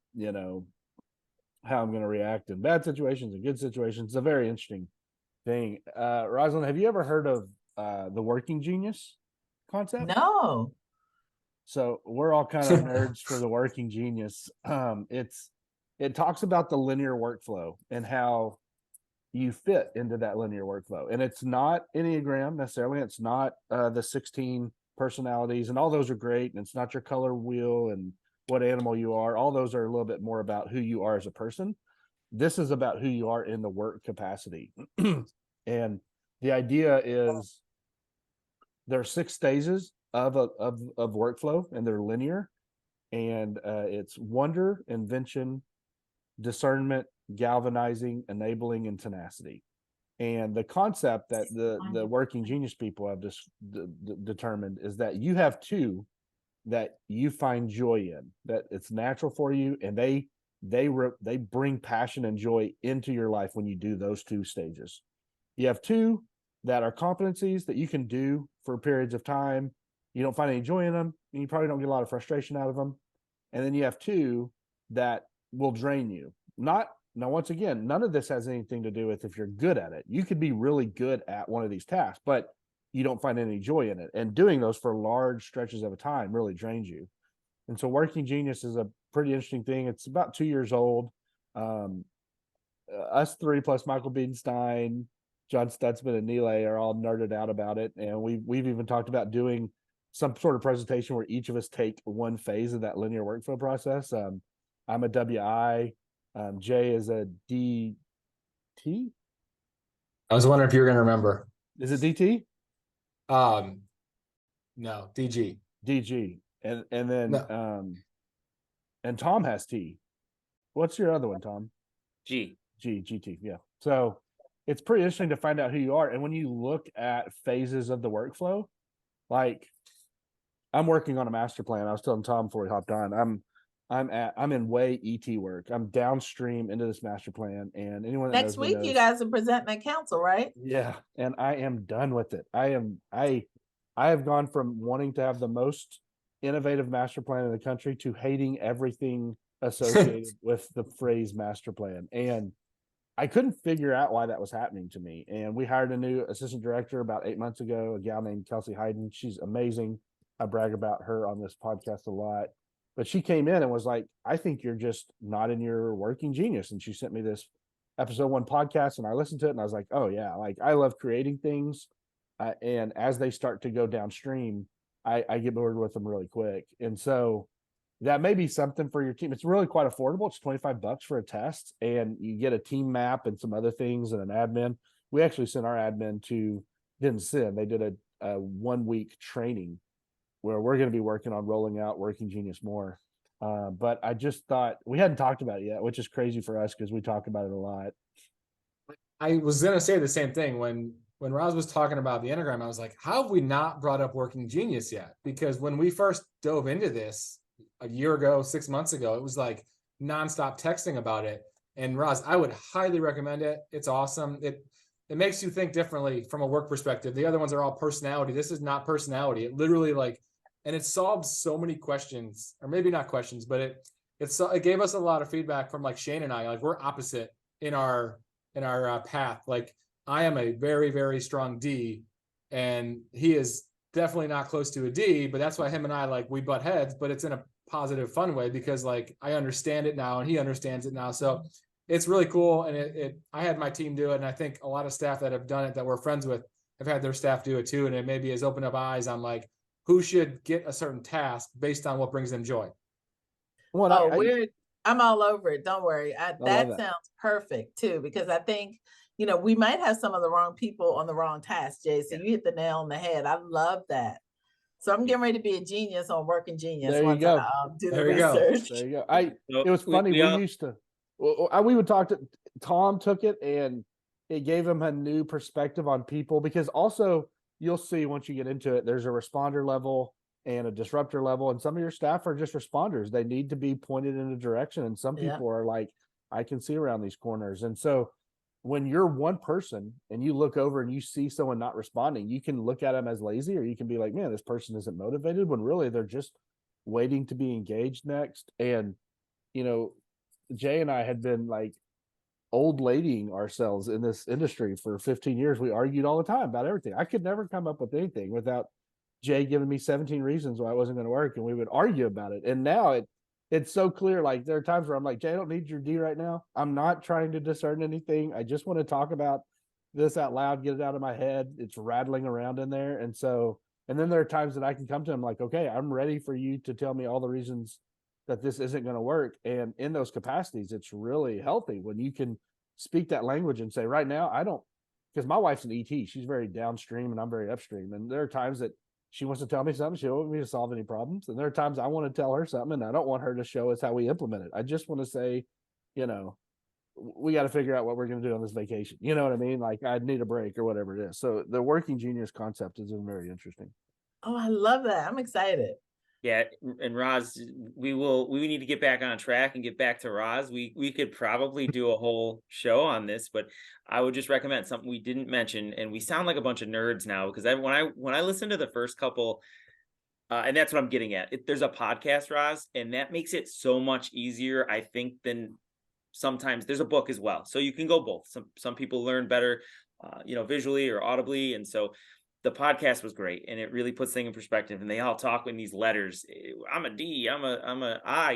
how I'm going to react in bad situations and good situations. It's a very interesting thing. Roslyn, have you ever heard of the working genius concept? No. So we're all kind of nerds for the working genius. It talks about the linear workflow and how you fit into that linear workflow. And it's not Enneagram necessarily. It's not the 16 personalities, and all those are great. And it's not your color wheel and what animal you are. All those are a little bit more about who you are as a person. This is about who you are in the work capacity. And the idea is there are 6 stages of workflow, and they're linear, and it's wonder, invention, discernment, galvanizing, enabling, and tenacity. And the concept that the working genius people have just determined is that you have 2 that you find joy in, that it's natural for you, and they bring passion and joy into your life when you do those 2 stages. You have 2 that are competencies that you can do for periods of time. You don't find any joy in them, and you probably don't get a lot of frustration out of them. And then you have 2 that will drain you. Now, once again, none of this has anything to do with if you're good at it. You could be really good at one of these tasks, but you don't find any joy in it. And doing those for large stretches of a time really drains you. And so working genius is a pretty interesting thing. It's about 2 years old. Us 3 plus Michael Bedenstein, John Stutzman, and Neil are all nerded out about it. And we've even talked about doing some sort of presentation where each of us take one phase of that linear workflow process. I'm a WI. Jay is a DT. I was wondering if you were going to remember. Is it DT? No, DG. DG. And then No. And Tom has T. What's your other one, Tom? GT. Yeah. So it's pretty interesting to find out who you are. And when you look at phases of the workflow, like I'm working on a master plan. I was telling Tom before we hopped on, I'm in way ET work. I'm downstream into this master plan, and anyone that Next knows me week knows, you guys are presenting at council, right? yeah, and I am done with it. I have gone from wanting to have the most innovative master plan in the country to hating everything associated with the phrase master plan. And I couldn't figure out why that was happening to me. And we hired a new assistant director about 8 months ago, a gal named Kelsey Hayden. She's amazing. I brag about her on this podcast a lot. But she came in and was like, I think you're just not in your working genius. And she sent me this episode 1 podcast, and I listened to it, and I was like, oh yeah, like I love creating things. And as they start to go downstream, I get bored with them really quick. And so that may be something for your team. It's really quite affordable. It's $25 for a test, and you get a team map and some other things and an admin. We actually sent our admin they did a 1 week training where we're going to be working on rolling out Working Genius more. But I just thought we hadn't talked about it yet, which is crazy for us because we talk about it a lot. I was going to say the same thing when Roz was talking about the Enneagram. I was like, how have we not brought up Working Genius yet? Because when we first dove into this a year ago, 6 months ago, it was like nonstop texting about it. And Roz, I would highly recommend it. It's awesome. It makes you think differently from a work perspective. The other ones are all personality. This is not personality. It literally and it solves so many questions, or maybe not questions, but it gave us a lot of feedback from like Shane and I. Like we're opposite in our path. Like I am a very, very strong D, and he is definitely not close to a D. But that's why him and I we butt heads, but it's in a positive, fun way because like I understand it now and he understands it now. So it's really cool. And I had my team do it, and I think a lot of staff that have done it that we're friends with have had their staff do it too. And it maybe has opened up eyes on like who should get a certain task based on what brings them joy. Well, I'm all over it. Don't worry. That sounds perfect too, because I think, we might have some of the wrong people on the wrong task, Jay. So you hit the nail on the head. I love that. So I'm getting ready to be a genius on Working Genius. There you go. Do the research. There you go. It was funny. We would talk to Tom, took it, and it gave him a new perspective on people, because also you'll see once you get into it, there's a responder level and a disruptor level, and some of your staff are just responders. They need to be pointed in a direction, and some people are like, I can see around these corners. And so when you're one person and you look over and you see someone not responding, you can look at them as lazy, or you can be like, man, this person isn't motivated, when really they're just waiting to be engaged next. And Jay and I had been like old ladying ourselves in this industry for 15 years. We argued all the time about everything. I could never come up with anything without Jay giving me 17 reasons why it wasn't going to work, and we would argue about it. And now it's so clear. Like there are times where I'm like, Jay, I don't need your D right now. I'm not trying to discern anything. I just want to talk about this out loud, get it out of my head. It's rattling around in there. And then there are times that I can come to him like, okay, I'm ready for you to tell me all the reasons that this isn't going to work. And in those capacities, it's really healthy when you can speak that language and say, right now, because my wife's an ET. She's very downstream and I'm very upstream. And there are times that she wants to tell me something. She don't want me to solve any problems. And there are times I want to tell her something and I don't want her to show us how we implement it. I just want to say, you know, we got to figure out what we're going to do on this vacation. You know what I mean? Like I need a break or whatever it is. So the working genius concept has been very interesting. Oh, I love that. I'm excited. Yeah, and Roz, we need to get back on track and get back to Roz. We could probably do a whole show on this, but I would just recommend something we didn't mention. And we sound like a bunch of nerds now because when I listen to the first couple, and that's what I'm getting at. There's a podcast, Roz, and that makes it so much easier, I think, than sometimes there's a book as well. So you can go both. Some people learn better, visually or audibly, and so. The podcast was great and it really puts things in perspective, and they all talk in these letters. I'm a D, I'm a I,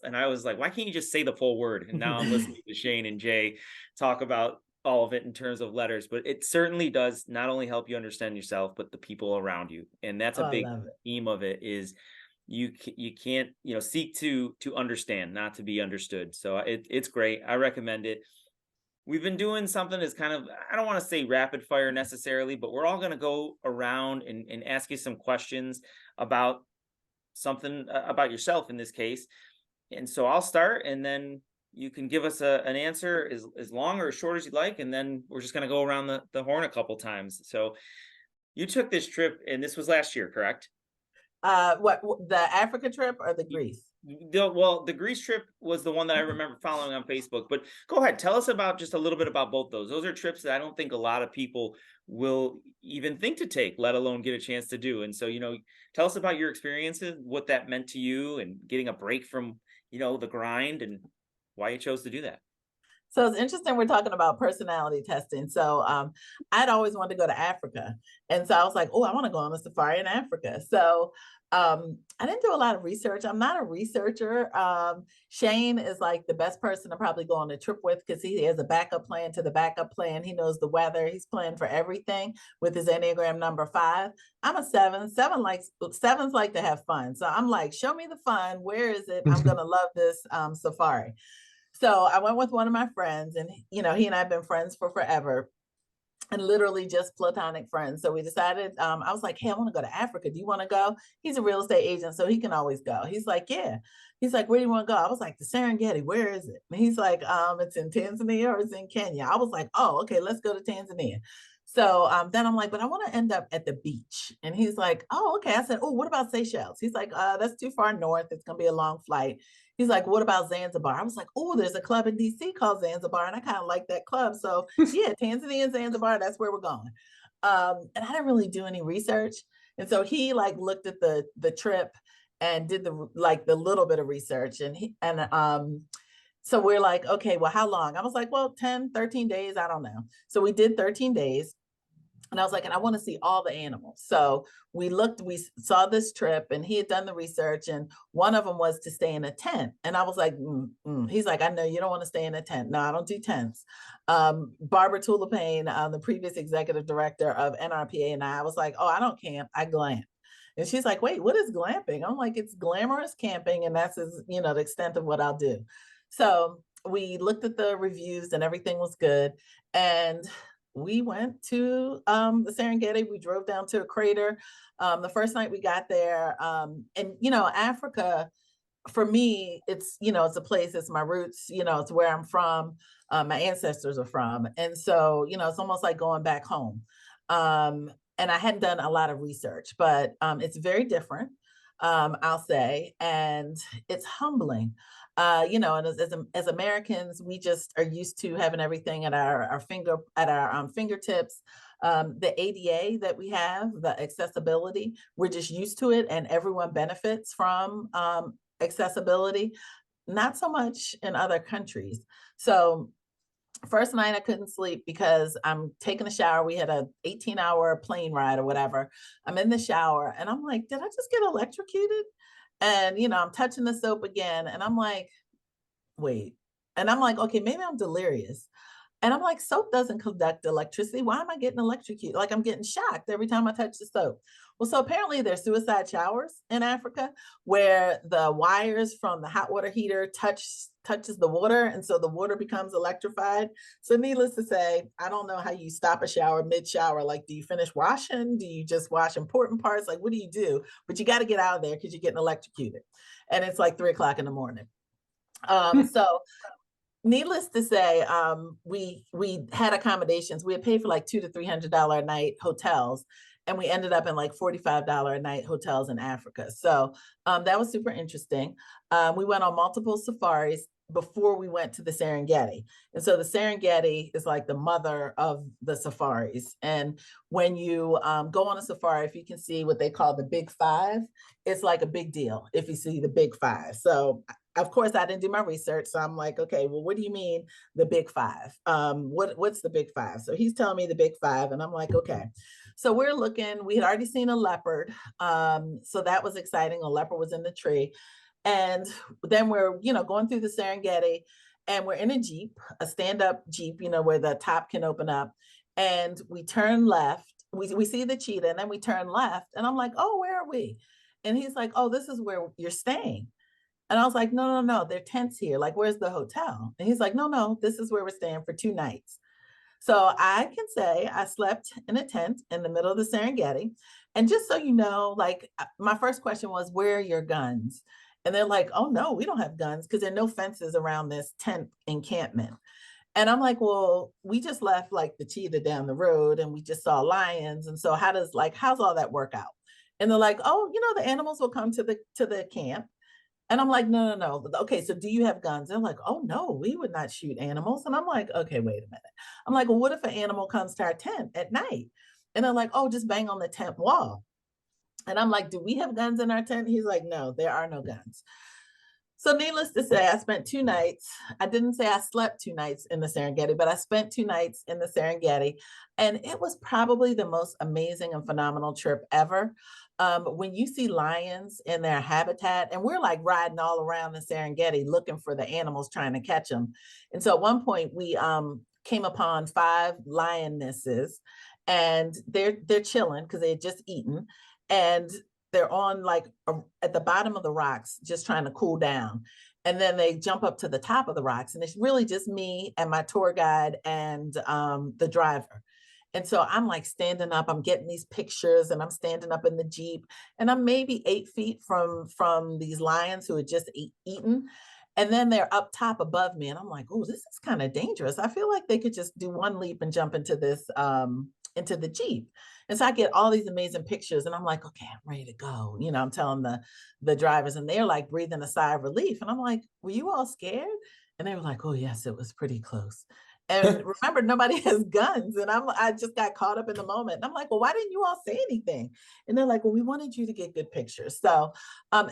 and I was like, why can't you just say the full word? And now I'm listening to Shane and Jay talk about all of it in terms of letters, but it certainly does not only help you understand yourself, but the people around you. And that's a big theme of it is you can't, seek to understand, not to be understood. So it's great. I recommend it. We've been doing something that's kind of, I don't want to say rapid fire necessarily, but we're all going to go around and ask you some questions about something about yourself in this case. And so I'll start and then you can give us an answer as long or as short as you'd like. And then we're just going to go around the horn a couple times. So you took this trip and this was last year, correct? What, the Africa trip or the Greece? The Greece trip was the one that I remember following on Facebook, but go ahead. Tell us about just a little bit about both those. Those are trips that I don't think a lot of people will even think to take, let alone get a chance to do. And so, tell us about your experiences, what that meant to you and getting a break from, the grind and why you chose to do that. So it's interesting. We're talking about personality testing. So I'd always wanted to go to Africa. And so I was like, oh, I want to go on a safari in Africa. So I didn't do a lot of research. I'm not a researcher. Shane is like the best person to probably go on a trip with because he has a backup plan to the backup plan. He knows the weather. He's planned for everything with his Enneagram number 5. I'm a 7. Sevens like to have fun. So I'm like, show me the fun. Where is it? I'm going to love this safari. So I went with one of my friends and, he and I have been friends for forever and literally just platonic friends. So we decided, I was like, hey, I want to go to Africa. Do you want to go? He's a real estate agent, so he can always go. He's like, yeah. He's like, where do you want to go? I was like, the Serengeti, where is it? And he's like, it's in Tanzania or it's in Kenya. I was like, oh, okay, let's go to Tanzania. So then I'm like, but I want to end up at the beach. And he's like, oh, okay. I said, oh, what about Seychelles? He's like, that's too far north. It's going to be a long flight. He's like, what about Zanzibar? I was like, oh, there's a club in DC called Zanzibar. And I kind of like that club. So yeah, Tanzania and Zanzibar, that's where we're going. And I didn't really do any research. And so he like looked at the trip and did the little bit of research. So we're like, okay, well, how long? I was like, well, 10, 13 days. I don't know. So we did 13 days. And I was like, and I want to see all the animals. So we saw this trip and he had done the research and one of them was to stay in a tent. And I was like, He's like, I know you don't want to stay in a tent. No, I don't do tents. Barbara Tulipaine, the previous executive director of NRPA, and I was like, oh, I don't camp, I glamp. And she's like, wait, what is glamping? I'm like, it's glamorous camping. And that's the extent of what I'll do. So we looked at the reviews and everything was good. And we went to the Serengeti. We drove down to a crater. The first night we got there, Africa, for me, it's a place, it's my roots, it's where I'm from. My ancestors are from. And so, it's almost like going back home. And I hadn't done a lot of research, but it's very different, I'll say, and it's humbling. And as Americans, we just are used to having everything at our fingertips. The ADA that we have, the accessibility, we're just used to it, and everyone benefits from accessibility. Not so much in other countries. So first night I couldn't sleep because I'm taking a shower. We had a 18-hour plane ride or whatever. I'm in the shower and I'm like, did I just get electrocuted? And, I'm touching the soap again. And I'm like, wait. And I'm like, okay, maybe I'm delirious. And I'm like, soap doesn't conduct electricity. Why am I getting electrocuted? Like I'm getting shocked every time I touch the soap. Well, so apparently there's suicide showers in Africa where the wires from the hot water heater touch touches the water, and so the water becomes electrified. So needless to say, I don't know how you stop a shower mid-shower. Like, do you finish washing? Do you just wash important parts? Like, what do you do? But you got to get out of there because you're getting electrocuted. And it's like 3 o'clock in the morning. So needless to say, we had accommodations. We had paid for like $200 to $300 a night hotels, and we ended up in like $45 a night hotels in Africa. So that was super interesting. We went on multiple safaris before we went to the Serengeti. And so the Serengeti is like the mother of the safaris. And when you go on a safari, if you can see what they call the Big Five, it's like a big deal if you see the Big Five. So of course, I didn't do my research. So I'm like, okay, well, what do you mean the Big Five? What's the Big Five? So he's telling me the Big Five, and I'm like, okay. So we're looking, we had already seen a leopard. So that was exciting. A leopard was in the tree. And then we're, going through the Serengeti, and we're in a Jeep, a stand-up Jeep, where the top can open up. And we turn left. We see the cheetah, and then we turn left. And I'm like, oh, where are we? And he's like, oh, this is where you're staying. And I was like, no, there are tents here. Like, where's the hotel? And he's like, no, this is where we're staying for 2 nights. So I can say I slept in a tent in the middle of the Serengeti. And just so you know, like, my first question was, where are your guns? And they're like, oh no, we don't have guns because there are no fences around this tent encampment. And I'm like, well, we just left like the cheetah down the road, and we just saw lions. And so how's all that work out? And they're like, oh, the animals will come to the camp. And I'm like, no. Okay, so do you have guns? They're like, oh no, we would not shoot animals. And I'm like, okay, wait a minute. I'm like, well, what if an animal comes to our tent at night? And they're like, oh, just bang on the tent wall. And I'm like, do we have guns in our tent? He's like, no, there are no guns. So needless to say, I spent 2 nights. I didn't say I slept 2 nights in the Serengeti, but I spent 2 nights in the Serengeti. And it was probably the most amazing and phenomenal trip ever. When you see lions in their habitat, and we're like riding all around the Serengeti looking for the animals, trying to catch them. And so at one point we came upon 5 lionesses, and they're chilling because they had just eaten. And they're on like at the bottom of the rocks, just trying to cool down. And then they jump up to the top of the rocks, and it's really just me and my tour guide and the driver. And so I'm like standing up, I'm getting these pictures, and I'm standing up in the Jeep, and I'm maybe 8 feet from these lions who had just eaten. And then they're up top above me, and I'm like, oh, this is kind of dangerous. I feel like they could just do one leap and jump into into the Jeep. And so I get all these amazing pictures, and I'm like, okay, I'm ready to go. I'm telling the drivers, and they're like breathing a sigh of relief. And I'm like, were you all scared? And they were like, oh yes, it was pretty close. And remember, nobody has guns. And I just got caught up in the moment. And I'm like, well, why didn't you all say anything? And they're like, well, we wanted you to get good pictures. So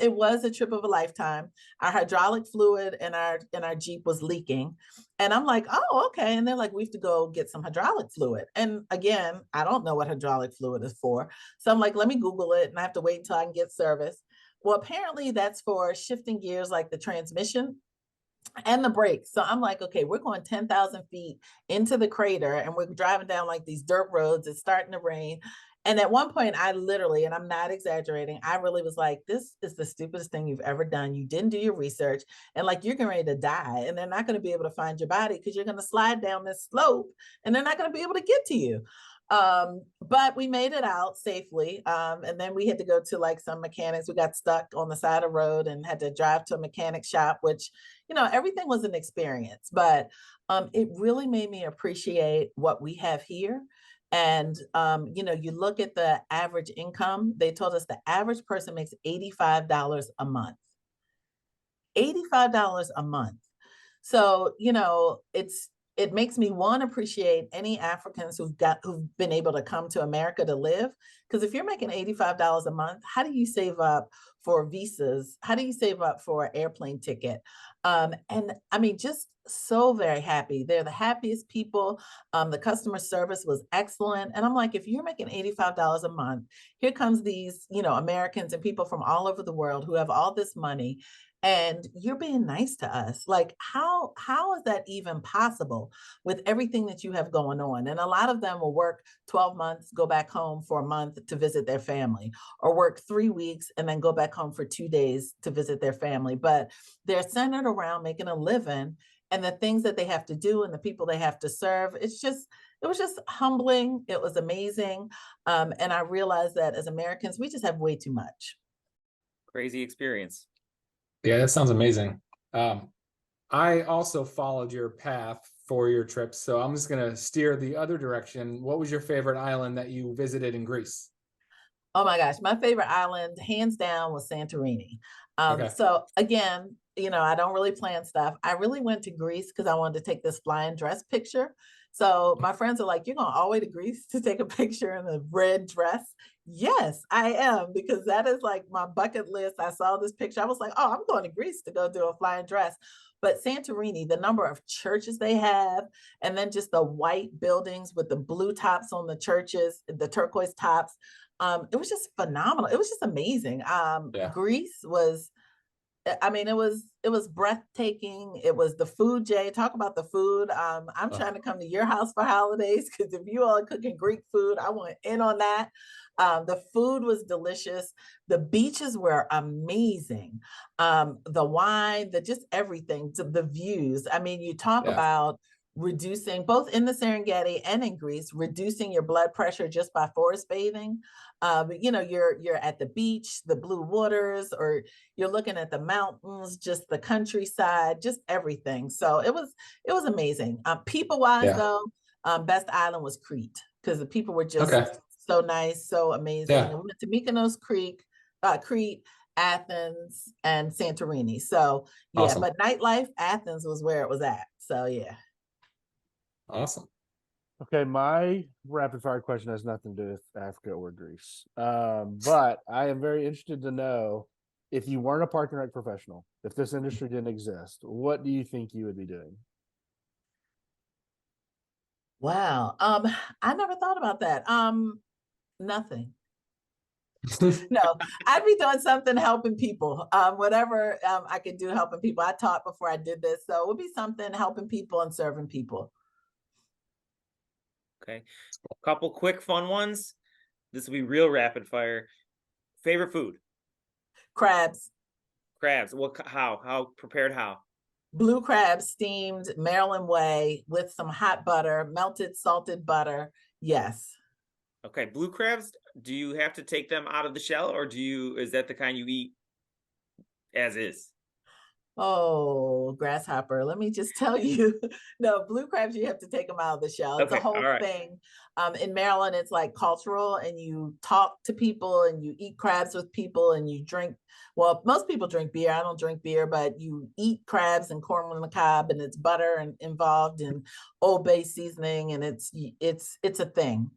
it was a trip of a lifetime. Our hydraulic fluid in our Jeep was leaking. And I'm like, oh, okay. And they're like, we have to go get some hydraulic fluid. And again, I don't know what hydraulic fluid is for. So I'm like, let me Google it, and I have to wait until I can get service. Well, apparently that's for shifting gears, like the transmission and the brakes. So I'm like, okay, we're going 10,000 feet into the crater, and we're driving down like these dirt roads. It's starting to rain. And at one point, I literally, and I'm not exaggerating, I really was like, this is the stupidest thing you've ever done. You didn't do your research, and like, you're getting ready to die, and they're not going to be able to find your body because you're going to slide down this slope, and they're not going to be able to get to you. But we made it out safely. And then we had to go to like some mechanics. We got stuck on the side of the road and had to drive to a mechanic shop, which, everything was an experience, but it really made me appreciate what we have here. And, you look at the average income. They told us the average person makes $85 a month. $85 a month. So, it makes me appreciate any Africans who've been able to come to America to live. Because if you're making $85 a month, how do you save up for visas? How do you save up for an airplane ticket? And I mean, just so very happy. They're the happiest people. The customer service was excellent. And I'm like, if you're making $85 a month, here comes these, Americans and people from all over the world who have all this money. and you're being nice to us. Like, how is that even possible with everything that you have going on? And a lot of them will work 12 months, go back home for a month to visit their family, or work 3 weeks and then go back home for 2 days to visit their family. But they're centered around making a living, and the things that they have to do and the people they have to serve. It was just humbling. It was amazing. And I realized that as Americans, we just have way too much. Crazy experience. Yeah, that sounds amazing. I also followed your path for your trip, so I'm just going to steer the other direction. What was your favorite island that you visited in Greece? Oh my gosh, my favorite island, hands down, was Santorini. Okay. So again, I don't really plan stuff. I really went to Greece because I wanted to take this flying dress picture. So my friends are like, "You're going all the way to Greece to take a picture in a red dress?" Yes, I am, because that is like my bucket list. I saw this picture. I was like, "Oh, I'm going to Greece to go do a flying dress." But Santorini, the number of churches they have, and then just the white buildings with the blue tops on the churches, the turquoise tops. It was just phenomenal. It was just amazing. Yeah. Greece was, I mean, it was breathtaking. It was the food, Jay. Talk about the food. I'm trying to come to your house for holidays, because if you all are cooking Greek food, I want in on that. The food was delicious. The beaches were amazing. The wine, just everything, the views. I mean, you talk Yeah. about reducing, both in the Serengeti and in Greece, reducing your blood pressure just by forest bathing. You're at the beach, the blue waters, or you're looking at the mountains, just the countryside, just everything. So it was amazing. People wise, Yeah. though, best island was Crete, because the people were just Okay. so nice, so amazing. Yeah. And we went to Mykonos, Crete, Athens, and Santorini. So yeah, Awesome. but nightlife, Athens was where it was at. So yeah. Awesome. Okay, my rapid fire question has nothing to do with Africa or Greece. But I am very interested to know, if you weren't a park and rec professional, if this industry didn't exist, what do you think you would be doing? Wow. I never thought about that. Nothing. No, I'd be doing something helping people. Whatever I could do helping people. I taught before I did this, so it would be something helping people and serving people. Okay. A couple quick fun ones. This will be real rapid fire. Favorite food? Crabs. Crabs. How prepared? How? Blue crabs steamed Maryland way with some hot butter, melted salted butter. Yes. Okay. Blue crabs. Do you have to take them out of the shell, or is that the kind you eat as is? Oh, grasshopper. Let me just tell you. No, blue crabs, you have to take them out of the shell. It's a Okay, whole all right. thing. In Maryland, it's like cultural, and you talk to people and you eat crabs with people and you drink. Well, most people drink beer. I don't drink beer, but you eat crabs and corn on the cob, and it's butter and involved in Old Bay seasoning, and it's a thing.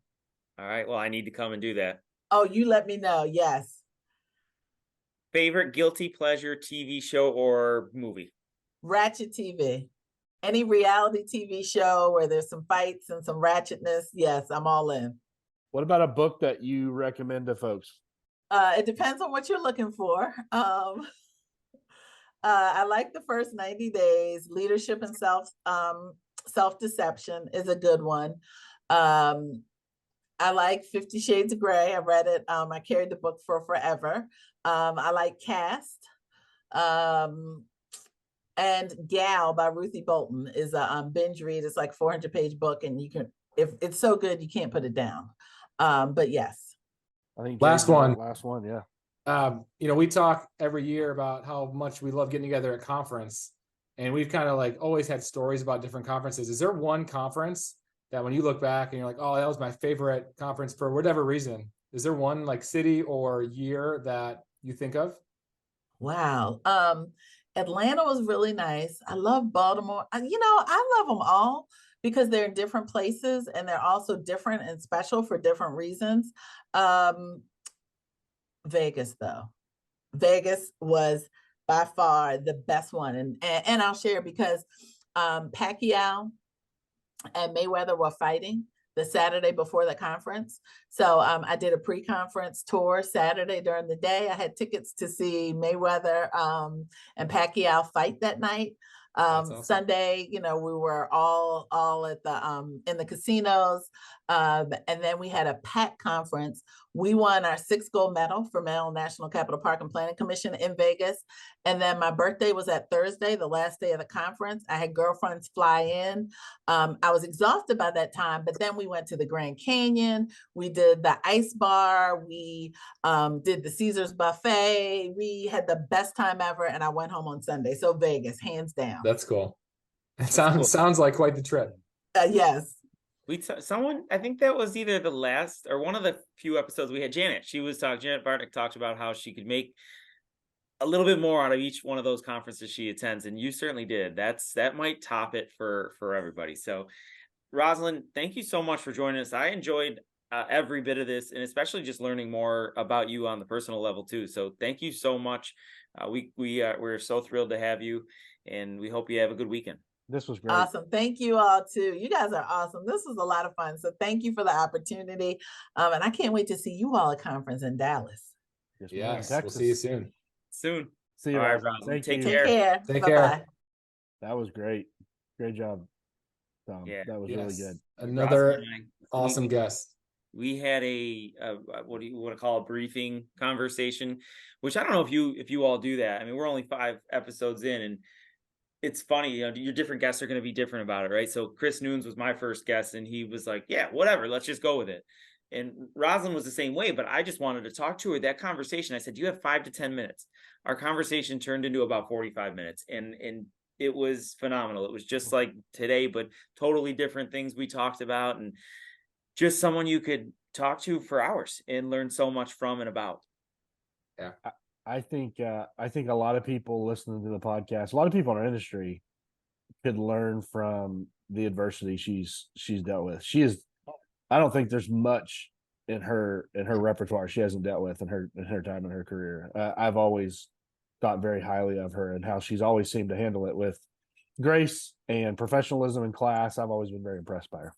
All right. Well, I need to come and do that. Oh, you let me know. Yes. Favorite guilty pleasure TV show or movie? Ratchet TV. Any reality TV show where there's some fights and some ratchetness, yes, I'm all in. What about a book that you recommend to folks? It depends on what you're looking for. I like The First 90 Days. Leadership and Self-Deception is a good one. I like 50 Shades of Grey. I read it. I carried the book for forever. I like Cast. And Gal by Ruthie Bolton is a binge read. It's like 400-page book, and if it's so good, you can't put it down. But yes. I think Last one. Yeah. We talk every year about how much we love getting together at conference, and we've kind of like always had stories about different conferences. Is there one conference that when you look back and you're like, oh, that was my favorite conference for whatever reason? Is there one like city or year that you think of? Wow. Atlanta was really nice. I love Baltimore. I love them all because they're in different places and they're also different and special for different reasons. Vegas, though. Vegas was by far the best one. And I'll share because Pacquiao and Mayweather were fighting. the Saturday before the conference. So I did a pre-conference tour Saturday during the day. I had tickets to see Mayweather and Pacquiao fight that night. Awesome. Sunday, we were all at the in the casinos. And then we had a PAC conference. We won our 6th gold medal for Male National Capital Park and Planning Commission in Vegas. And then my birthday was at Thursday, the last day of the conference. I had girlfriends fly in. I was exhausted by that time, but then we went to the Grand Canyon. We did the ice bar. We did the Caesars buffet. We had the best time ever. And I went home on Sunday. So Vegas, hands down. That's cool. It cool. sounds like quite the trip. Yes. Someone, I think that was either the last or one of the few episodes we had Janet. Janet Bartnick talked about how she could make a little bit more out of each one of those conferences she attends. And you certainly did. That might top it for everybody. So Roslyn, thank you so much for joining us. I enjoyed every bit of this, and especially just learning more about you on the personal level too. So thank you so much. We're so thrilled to have you, and we hope you have a good weekend. This was great. Awesome. Thank you all too. You guys are awesome. This was a lot of fun. So thank you for the opportunity. And I can't wait to see you all at conference in Dallas. Yes, we'll see you soon. See you. All right, Roslyn. Take Take care. care. Take Bye-bye. care. That was great. Great job, Tom. Yeah. That was really good. Another Roslyn and I, awesome guest. We had a what do you want to call a briefing conversation, which I don't know if you all do that. I mean, we're only 5 episodes in, and it's funny, your different guests are going to be different about it, right? So Chris Noons was my first guest, and he was like, yeah, whatever, let's just go with it. And Roslyn was the same way, but I just wanted to talk to her. That conversation, I said, do you have 5 to 10 minutes? Our conversation turned into about 45 minutes, and it was phenomenal. It was just like today, but totally different things we talked about, and just someone you could talk to for hours and learn so much from and about. Yeah. I think a lot of people listening to the podcast, a lot of people in our industry could learn from the adversity she's dealt with. I don't think there's much in her repertoire she hasn't dealt with in her time in her career. I've always thought very highly of her and how she's always seemed to handle it with grace and professionalism in class. I've always been very impressed by her.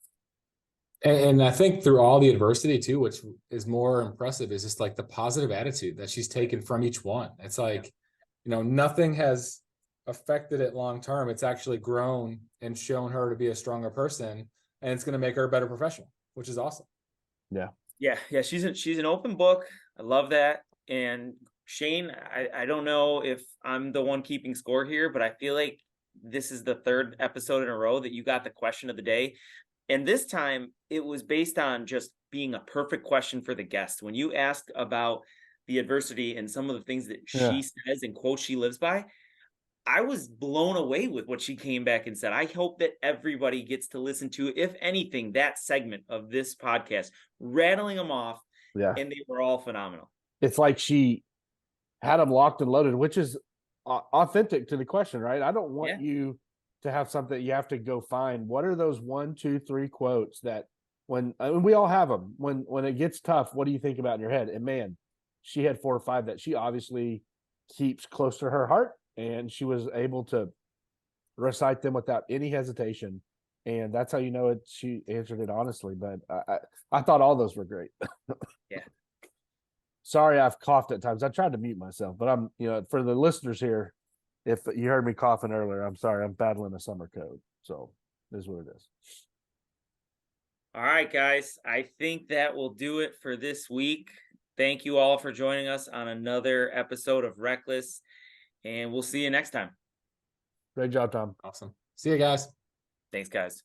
And I think through all the adversity too, which is more impressive, is just like the positive attitude that she's taken from each one. It's like, nothing has affected it long term. It's actually grown and shown her to be a stronger person, and it's going to make her a better professional, which is awesome. Yeah. She's an open book. I love that. And Shane, I don't know if I'm the one keeping score here, but I feel like this is the 3rd episode in a row that you got the question of the day. And this time it was based on just being a perfect question for the guest. When you asked about the adversity and some of the things that she says and quotes she lives by, I was blown away with what she came back and said. I hope that everybody gets to listen to, if anything, that segment of this podcast, rattling them off. Yeah. And they were all phenomenal. It's like she had them locked and loaded, which is authentic to the question, right? I don't want you to have something you have to go find. What are those 1, 2, 3 quotes that we all have them, when it gets tough, what do you think about in your head? And man, she had 4 or 5 that she obviously keeps close to her heart, and she was able to recite them without any hesitation. And that's how you know it. She answered it honestly, but I thought all those were great. Yeah. Sorry, I've coughed at times. I tried to mute myself, but I'm, for the listeners here, if you heard me coughing earlier, I'm sorry. I'm battling a summer cold. So this is what it is. All right, guys. I think that will do it for this week. Thank you all for joining us on another episode of RecLess, and we'll see you next time. Great job, Tom. Awesome. See you guys. Thanks, guys.